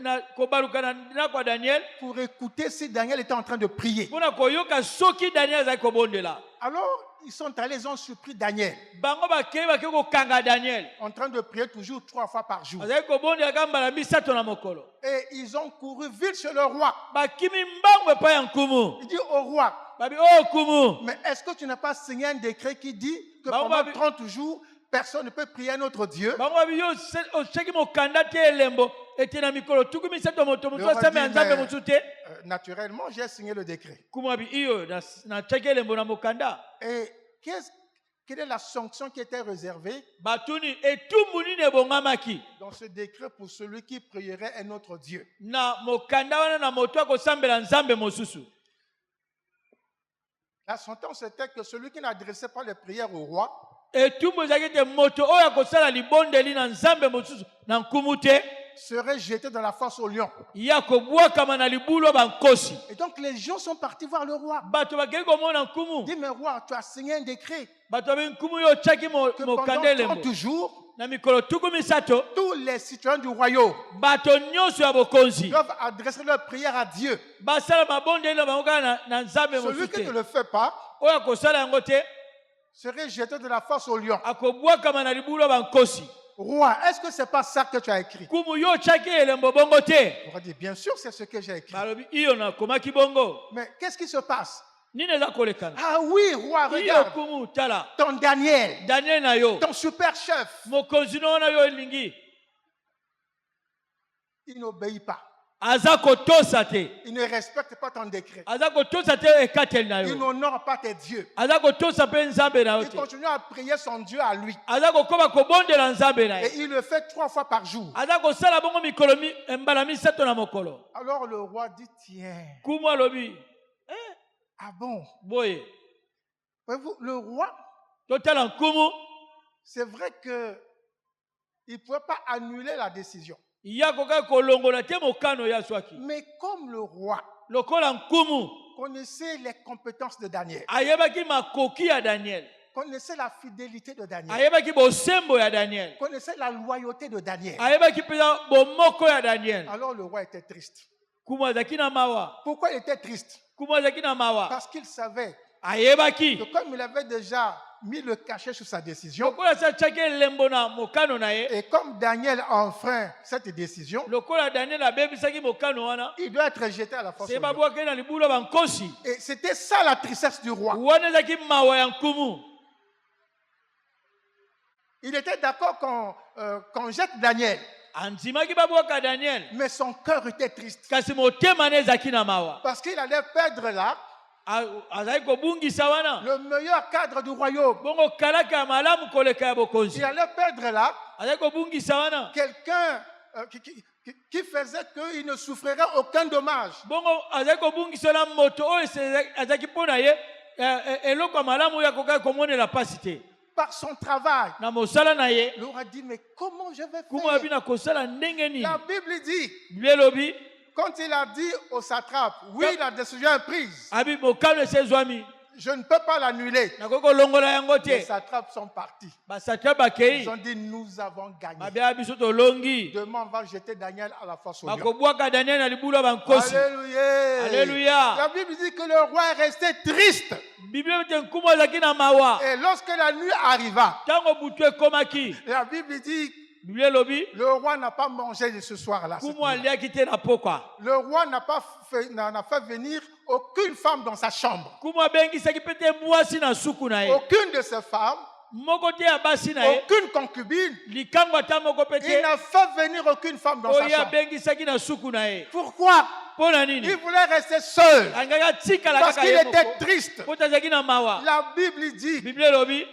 Daniel kobaluka na ndako ya Daniel pour écouter si Daniel était en train de prier. mpona koyoka soki Daniel azalaki kobondela. Alors, ils sont allés, ils ont surpris Daniel bango bakei bake kokanga Daniel en train de prier toujours 3 fois par jour. azalaki kobondela kaka mbala misato na mokolo. Et ils ont couru vite chez le roi. bakimi mbango epai ya nkumu Il dit au roi, babi o nkumu mais est-ce que tu n'as pas signé un décret qui dit que Bah, on pendant va- 30 jours, personne ne peut prier un autre Dieu? bango babi yo oseki mokanda te elembo ete na mikolo tuku misato moto moto Le roi asame ya dit, nzambe mais- mosusu te. Naturellement, j'ai signé le décret. nkumu babi iyo natiaki elembo na mokanda. Et quelle est la sanction qui était réservée batuni etumbu nini ebongamaki dans ce décret pour celui qui prierait un autre Dieu? na mokanda wana na moto akosambela nzambe mosusu? La sentence était que celui qui n'adressait pas les prières au roi etumbu ezalaki ete moto oyo akosala libondeli na nzambe mosusu na nkumu te serait jeté dans la fosse au lion. ye akobwakama na libulu ya bankosi. Et donc les gens sont partis voir le roi. bato bakei komona Il nkumu dit, mais roi, tu as signé un décret bato babi nkumu yo otiaki que pendant mokanda elembo 30 jours, na mikolo tuku misato tous les citoyens du royaume bato nyonso ya bokonzi doivent adresser leur prière à Dieu. basala mabondeli na bango kaka na nzambe Celui mosusu qui te. ne le fait pas oyo akosala yango te serait jeté de la fosse au lion. akobwakama na libulu ya bankosi. Roi, est-ce que c'est pas ça que tu as écrit? nkumu yo otiaki elembo bongo te. On va dire, bien sûr, c'est ce que j'ai écrit. balobi iyo nakomaki bongo Mais qu'est-ce qui se passe? nini eza kolekana. Ah oui, roi, iyo regarde, nkumu tala ton Daniel, Daniel na yo ton super chef, mokonzi no wana yo elingi il n'obéit pas. aza kotosa te Il ne respecte pas ton décret. aza kotosa te ekateli na Il yo n'honore pas tes dieux. aza kotosa mpe nzambe na yo Il te continue à prier son Dieu à lui. aza kokoba kobondela nzambe na Et ye il le fait 3 fois par jour. aza kosala bongo mikolo mbala misato na mokolo. Alors le roi dit, tiens, nkumu alobi ah bon? boye Voyez-vous, le roi, totala nkumu c'est vrai que il ne pouvait pas annuler la décision. Mais comme le roi connaissait les compétences de Daniel, connaissait la fidélité de Daniel, connaissait la loyauté de Daniel, alors le roi était triste. Pourquoi il était triste? Parce qu'il savait que comme il avait déjà mis le cachet sur sa décision, et comme Daniel a enfreint cette décision, il doit être jeté à la force. Et c'était ça la tristesse du roi. Il était d'accord qu'on jette Daniel, mais son cœur était triste parce qu'il allait perdre là le meilleur cadre du royaume. Il allait perdre là quelqu'un qui faisait qu'il ne souffrirait aucun dommage. Par son travail, il aura dit, mais comment je vais faire? La Bible dit, quand il a dit au satrape, oui, la décision est prise, je ne peux pas l'annuler. Les satrapes sont partis. Ils ont dit, nous avons gagné. Demain, on va jeter Daniel à la force au lion. Alléluia. Alléluia. La Bible dit que le roi est resté triste. Et lorsque la nuit arriva, la Bible dit, le roi n'a pas mangé de ce soir-là. Le roi n'a pas fait venir aucune femme dans sa chambre. Aucune de ses femmes, aucune concubine. Il n'a fait venir aucune femme dans sa chambre. Pourquoi? Il voulait rester seul parce qu'il était triste. La Bible dit,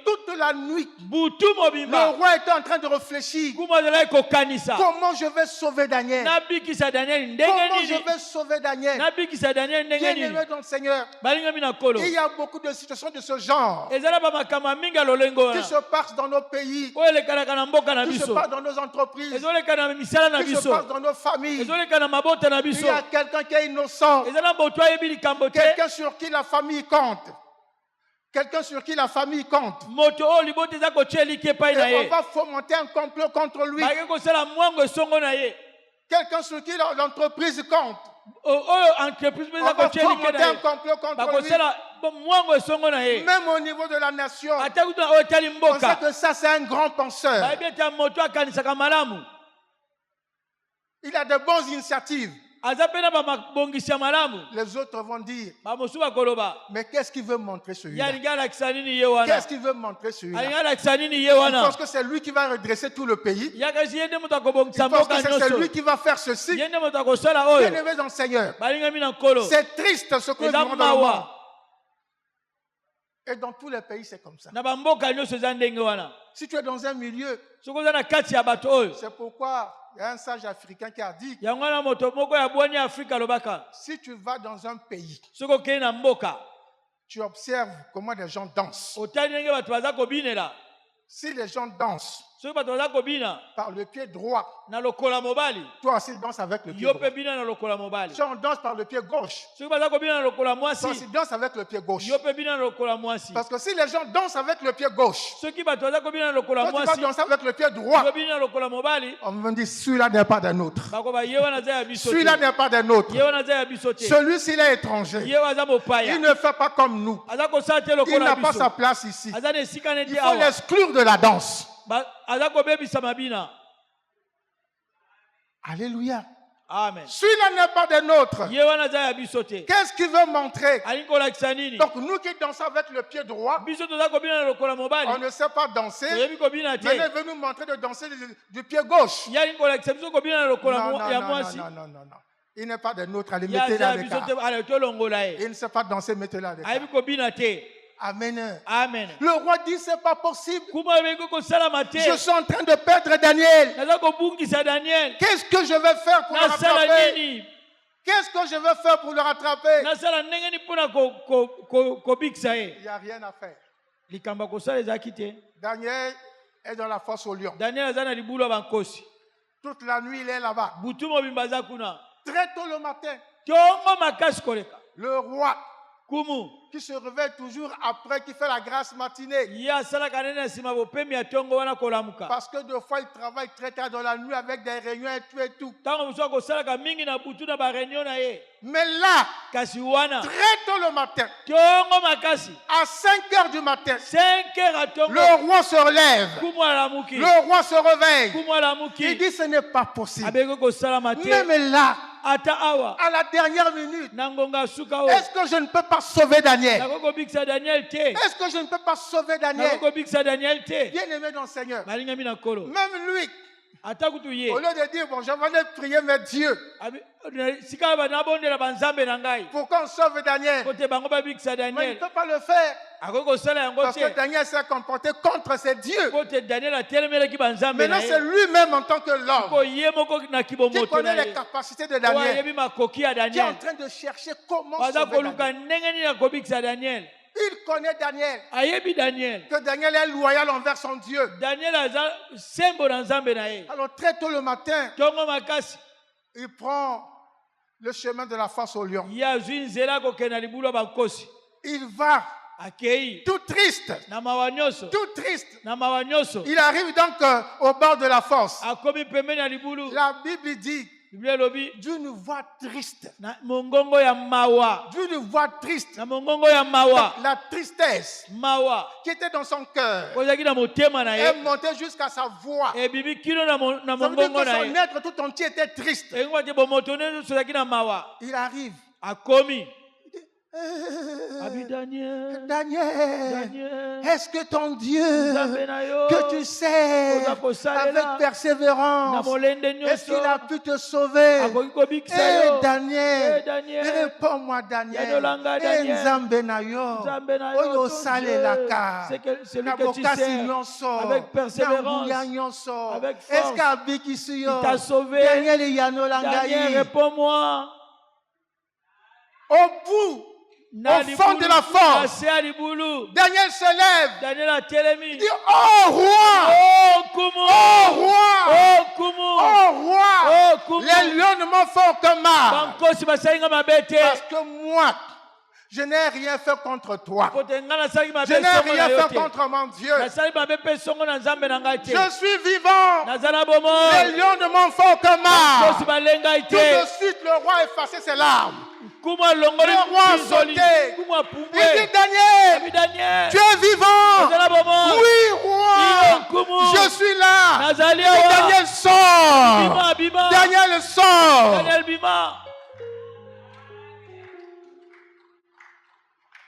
toute la nuit, le roi était en train de réfléchir. Comment je vais sauver Daniel? Comment je vais sauver Daniel? Bien-aimé dans le Seigneur, il y a beaucoup de situations de ce genre qui se passent dans nos pays, qui se passent dans nos entreprises, qui se passent dans nos familles. Il y a quelqu'un qui est innocent, quelqu'un sur qui la famille compte. Quelqu'un sur qui la famille compte. Et on va fomenter un complot contre lui. Quelqu'un sur qui l'entreprise compte. On va fomenter un complot contre lui. Même au niveau de la nation, on sait que ça c'est un grand penseur. Il a de bonnes initiatives. Les autres vont dire, mais qu'est-ce qu'il veut montrer celui-là? Qu'est-ce qu'il veut montrer celui-là? Il pense que c'est lui qui va redresser tout le pays. Il pense que c'est lui qui va faire ceci. Bien-aimé dans le Seigneur, c'est triste ce que nous vivons dans le monde. Et dans tous les pays, c'est comme ça. Si tu es dans un milieu, c'est pourquoi il y a un sage africain qui a dit, si tu vas dans un pays, tu observes comment les gens dansent. Si les gens dansent par le pied droit, toi aussi danse avec le pied droit. Si on danse par le pied gauche, toi aussi danse avec le pied gauche. Parce que si les gens dansent avec le pied gauche, toi tu vas danser avec le pied droit. On me dit, celui-là n'est pas d'un autre. Celui-là n'est pas d'un autre. Celui-ci est étranger. Il ne fait pas comme nous. Il n'a pas sa place ici. Il faut l'exclure de la danse. Alléluia. Amen. Celui-là n'est pas des nôtres. Qu'est-ce qu'il veut montrer? Donc nous qui dansons avec le pied droit, on ne sait pas danser. Maintenant il veut nous montrer de danser du pied gauche. Non. Il n'est pas des nôtres. Allez, mettez-le à l'écart. Il ne sait pas danser, mettez-le à l'écart. Amen. Amen. Le roi dit, c'est pas possible. Je suis en train de perdre Daniel. Qu'est-ce que je vais faire pour le rattraper? Qu'est-ce que je vais faire pour le rattraper? Il n'y a rien à faire. Daniel est dans la fosse au lion. Toute la nuit, il est là-bas. butu mobimba aza kuna Très tôt le matin, tongo makasi koleka le roi kumu qui se réveille toujours après, qui fait la grâce matinée. ye asalaka nene na nsima bopemi ya tongo wana kolamuka Parce que deux fois, il travaille très tard dans la nuit avec des réunions et tout et tout. ntango mosusu akosalaka mingi na butu na bareunion na ye Mais là, kasi wana très tôt le matin, tongo makasi à 5 heures du matin, 5 heures ya tongo le roi se relève. kumu alamuki Le roi se réveille. kumu Il alamuki dit ce n'est pas possible. abeki kosalama te Même là, ata awa à la dernière minute, na ngonga suka oyo est-ce que je ne peux pas sauver Daniel? nakoki kobikisa daniel te Est-ce que je ne peux pas sauver Daniel? nakoki kobikisa daniel te Bien aimé dans le Seigneur. balingami na kolo Même lui, ata kutu ye au lieu de dire, bon, je vais prier mes dieux sika nabondela banzambe na ngai pour qu'on sauve Daniel. po te bango babikisa Mais il ne daniel peut pas le faire akoki kosala yango parce que te Daniel s'est comporté contre ses dieux. po te daniel atelemelaki banzambe na Maintenant, c'est ye lui-même en tant que l'homme po ye moko na qui kibomoto connaît na les ye capacités de oyo Daniel, ayebi makoki ya qui est en daniel train de chercher comment baza sauver Daniel. koluka ndenge nini ya kobikisa daniel Il connaît Daniel, ayebi daniel que Daniel est loyal envers son Dieu. daniel aza sembo na nzambe na ye Alors très tôt le matin, ntongo makasi il prend le chemin de la face au lion. ye azwi nzela akokende na libulu ya bankosi Il va akei tout triste, na mawa nyonso tout triste. na mawa nyonso Il arrive donc au bord de la fosse. akomi pembeni ya libulu La Bible dit biblia elobi d'une voix triste. na mongongo ya mawa D'une voix triste. na mongongo ya mawa La tristesse mawa qui était dans son cœur ozalaki na motema na ye est montée jusqu'à sa voix. ebibi kino na Ça veut dire mongongo que na son ye être tout entier était triste. elingi te bomoto nyonso ozalaki na mawa Il arrive. akomi Euh, abi daniel Daniel, daniel est-ce que ton Dieu nzambe na yo que tu sais oza kosalela avec persévérance, na molende est-ce nyonso qu'il a pu te sauver? akoki kobikisa Eh yo Daniel, Daniel réponds-moi Daniel. Yadolanga, Eh Daniel. Nzambe na yo, Nzambe na yo, oyo ton osalelaka, Dieu, c'est celui na que tu bokasi sers, nyonso, avec persévérance, na nguya nyonso. avec Est-ce force. qu'abikisi yo? Il t'a sauvé. Daniel yanolanga Daniel, yi. réponds-moi. Au bout, Na au fond libulu, de la fosse, na se ya libulu. Daniel se lève. Daniel atelemi. Il dit, oh roi, Oh kumu, oh roi, oh kumu, oh roi, oh kumu. les lions ne m'ont fait aucun mal. Bankosi basalinga mabe te. Parce que moi, je n'ai rien fait contre toi. Po te nga nasalaki mabe Je n'ai songo na rien yo fait te. contre mon Dieu. Nasali mabe pe songo na nzambe na ngai te. Je suis vivant. Naza na bomoi. Les lions ne m'ont fait aucun Bankosi mal. balengai Tout de te. suite, le roi a effacé ses larmes. Kuma longoli Le roi a pinzoli. sauté. Kuma Il pumbwe. dit, Daniel, Abi Daniel. tu es vivant. Naza na bomoi. Oui, roi. Kumu. Je suis là. Nazali Et awa. Daniel sort. Bima, bima. Daniel sort. Daniel bima.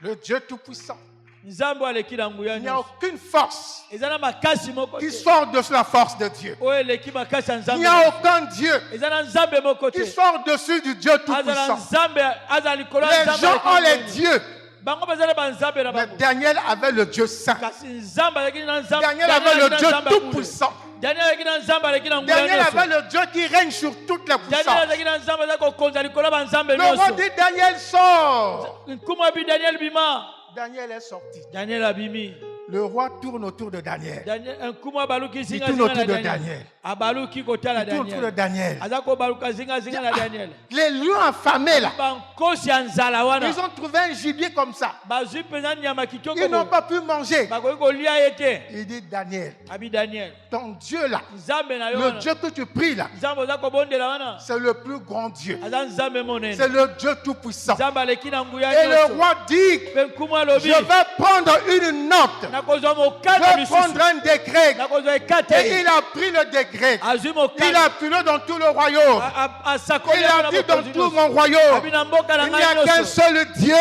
Le Dieu Tout-Puissant. Nzambe aleki na nguya Il n'y a nyonso. aucune force Eza na makasi moko qui te. sort de la force de Dieu. Oyo eleki makasi ya Il nzambe. n'y a aucun Dieu Eza na nzambe moko te. qui sort dessus du Dieu Aza na Tout-Puissant. nzambe, aza likolo ya Les nzambe gens aleki ont na les nguya. dieux. Bango baza na banzambe na Mais bango. Daniel avait le Dieu saint. Kasi nzambe aleki na nzambe. Daniel avait le aleki na Dieu nzambe akulu. Tout-Puissant. Daniel aleki na nzambe aleki na nguya Daniel nyonso. avait le Dieu qui règne sur toutes les Daniel puissances. aleki na nzambe aza kokonza likolo ya banzambe Le roi nyonso. dit, Daniel sort. Nkumu abi Daniel bima. Daniel est sorti. Daniel abimi. Le roi tourne autour de Daniel. Daniel nkumu abaluki zinga tourne zinga autour na de Daniel. Abaluki kotala Il tourne autour de Daniel. Daniel. Aza kobaluka zinga zinga na Daniel. Les lions affamés là, Bankosi ya nzala wana. ils ont trouvé un gibier comme ça. Bazwi mpenza nyama kitoko. Ils n'ont pas pu manger. Bakoki kolia ye te. Il dit, Daniel, Abi Daniel. ton Dieu là, Nzambe na yo le wana. Dieu que tu pries là, Nzambe oza kobondela wana. c'est le plus grand Dieu. Aza nzambe monene. C'est le Dieu Tout-Puissant. Nzambe aleki na nguya Et le nyonso. roi dit, Mpe nkumu alobi. je vais prendre une note. Nakozwa Je mokanda vais lisusu. prendre un décret. Nakozwa Et ekateli. il a pris le décret. Azwi Il mokanda. a appuyé dans tout le royaume. Asakoli Il a dit dans tout mon royaume, Abi na mboka na il n'y ngai a qu'un nyonso. seul Dieu,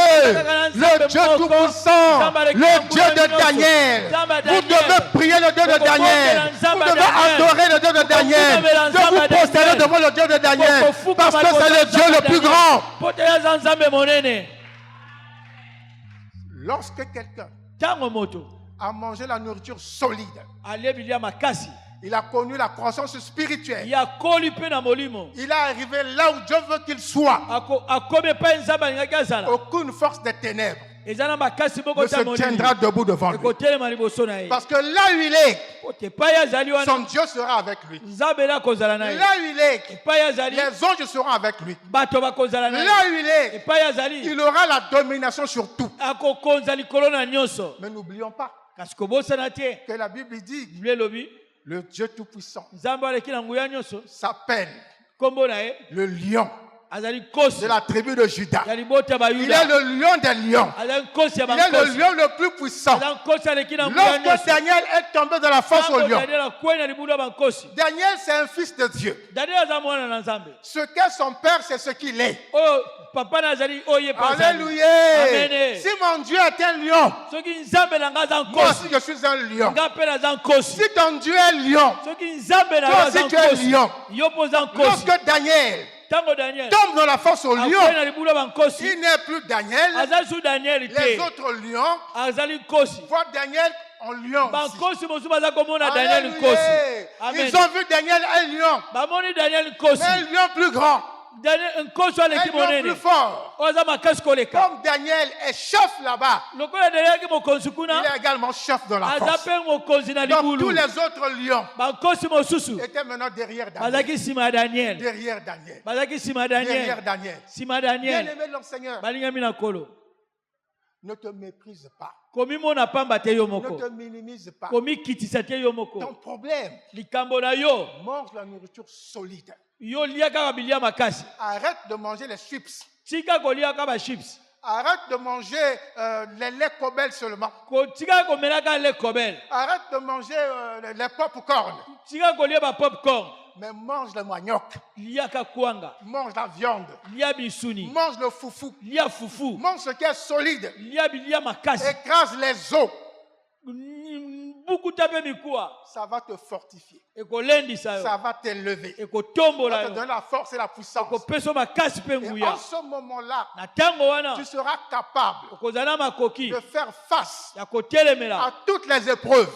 le Dieu Tout-Puissant, le Dieu de Daniel. Vous devez prier le Dieu de Daniel. Vous devez adorer le Dieu de Daniel. De vous poster devant le Dieu de Daniel. Parce que c'est le Dieu le plus grand. Potela za nzambe monene. Lorsque quelqu'un Tango moto. a mangé la nourriture solide, Aliebi lia makasi. il a connu la croissance spirituelle. Ya koli pe na molimo. Il est arrivé là où Dieu veut qu'il soit. Akome pa nzambe alingaki azala. Aucune force des ténèbres ne se tiendra debout devant lui. Parce que là où il est, son Dieu sera avec lui. Là où il est, les anges seront avec lui. Là où il est, il aura la domination sur tout. Mais n'oublions pas que la Bible dit le Dieu Tout-Puissant s'appelle le lion de la tribu de Juda. Il est le lion des lions. Il est le lion le plus puissant. Lorsque Daniel est tombé dans la fosse au lion, Daniel c'est un fils de Dieu. Ce qu'est son père, c'est ce qu'il est. Alléluia. Si mon Dieu est un lion, moi aussi je suis un lion. Si ton Dieu est lion, toi aussi tu es lion. Lorsque Daniel tombe dans la fosse au lion, il n'est plus Daniel. Les autres lions voient Daniel en lion aussi. Alléluia. Ils ont vu Daniel un lion, mais un lion plus grand, un lion plus fort. Comme Daniel est chef là-bas, il est également chef dans la force. Donc tous les autres lions étaient maintenant derrière Daniel. Derrière Daniel. Bien-aimé de notre Seigneur, ne te méprise pas. Ne te minimise pas. Ton problème, mange la nourriture solide. Arrête de manger les chips. Arrête de manger les laits Cobel seulement. Arrête de manger les pop-corn. Mais mange le manioc. Mange la viande. Mange le foufou. Mange ce qui est solide. Écrase les os. Ça va te fortifier. Ça va t'élever. Ça va te donner la force et la puissance. Et en ce moment-là, tu seras capable de faire face à toutes les épreuves.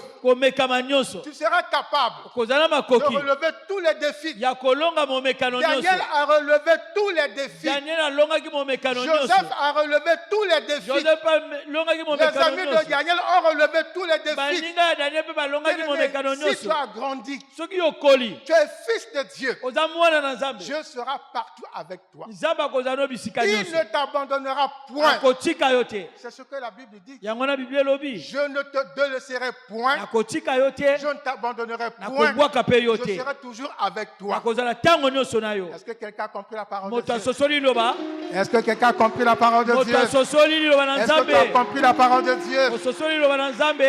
Tu seras capable de relever tous les défis. Daniel a relevé tous les défis. Joseph a relevé tous les défis. Les amis de Daniel ont relevé tous les défis. Si tu as grandi, tu es fils de Dieu, Dieu sera partout avec toi. Il ne t'abandonnera point. C'est ce que la Bible dit. Je ne te délaisserai point. Je ne t'abandonnerai point. Je serai toujours avec toi. Est-ce que quelqu'un a compris la parole de Dieu? Est-ce que quelqu'un a compris la parole de Dieu? Est-ce que tu as compris la parole de Dieu?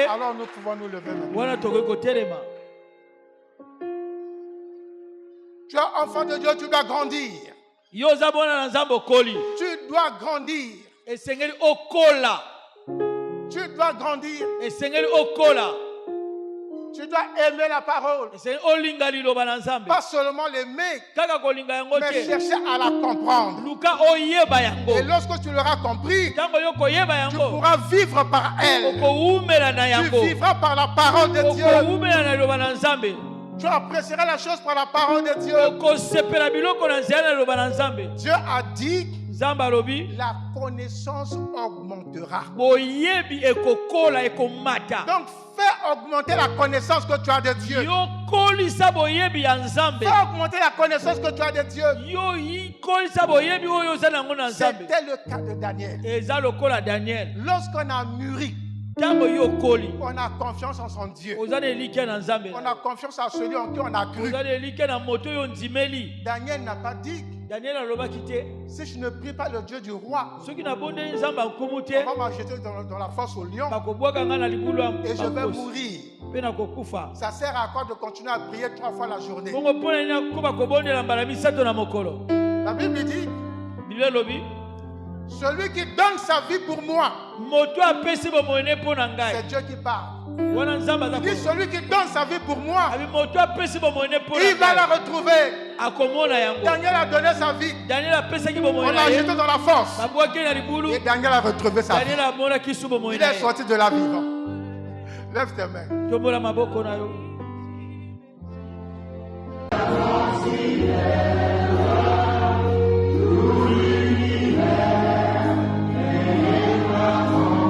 Alors nous pouvons nous lever maintenant. Tu es enfant de Dieu, tu dois grandir. Tu dois grandir. Tu dois grandir. Tu dois aimer la parole. Pas seulement l'aimer, mais chercher à la comprendre. Et lorsque tu l'auras compris, tu pourras vivre par elle. Tu vivras par la parole de Dieu. Tu apprécieras la chose par la parole de Dieu. Dieu a dit, la connaissance augmentera. Donc fais augmenter la connaissance que tu as de Dieu. Fais augmenter la connaissance que tu as de Dieu. C'était le cas de Daniel. Lorsqu'on a mûri, on a confiance en son Dieu. On a confiance en celui en qui on a cru. Daniel n'a pas dit, si je ne prie pas le Dieu du roi, on va m'acheter dans la fosse au lion et je vais mourir. Ça sert à quoi de continuer à prier 3 fois la journée? La Bible dit, celui qui donne sa vie pour moi, c'est Dieu qui parle. Il dit, celui qui donne sa vie pour moi, il va la retrouver. Daniel a donné sa vie. On l'a jeté dans la force. Et Daniel a retrouvé sa vie. Il est sorti de la vivant. Lève tes mains. Oh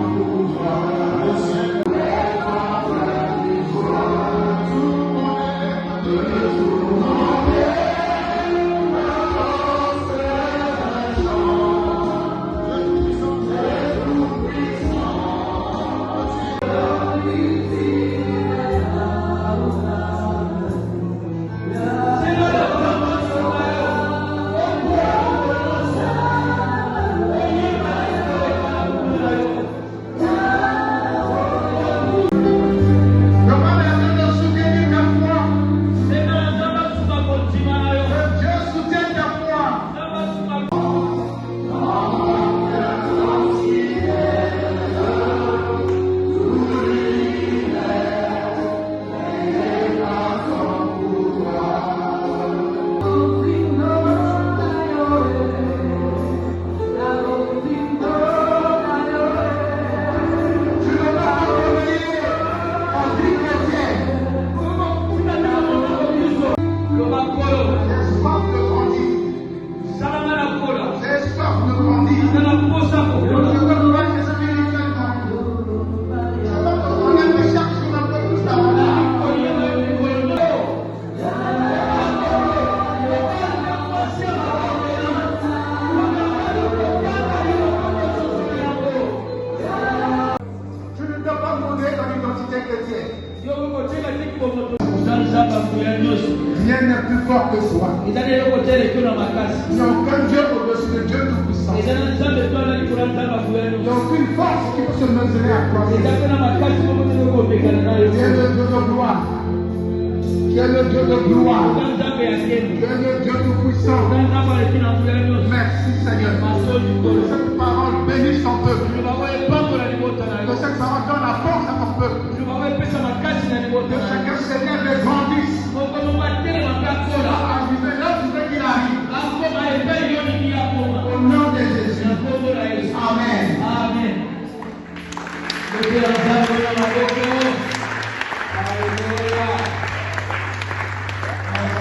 que soit. Il n'y a aucun Dieu au-dessus de Dieu Tout-Puissant. Il n'y a aucune force qui peut se mesurer à toi. Tu es le Dieu de gloire. Tu es le Dieu de gloire. Tu es le Dieu Tout-Puissant. Merci Seigneur. Que cette parole bénisse ton peuple. Que cette parole donne la force à ton peuple. Que chacun Seigneur les grandisse. Arriver là, tu veux qu'il arrive. Au nom de Jésus. Amen.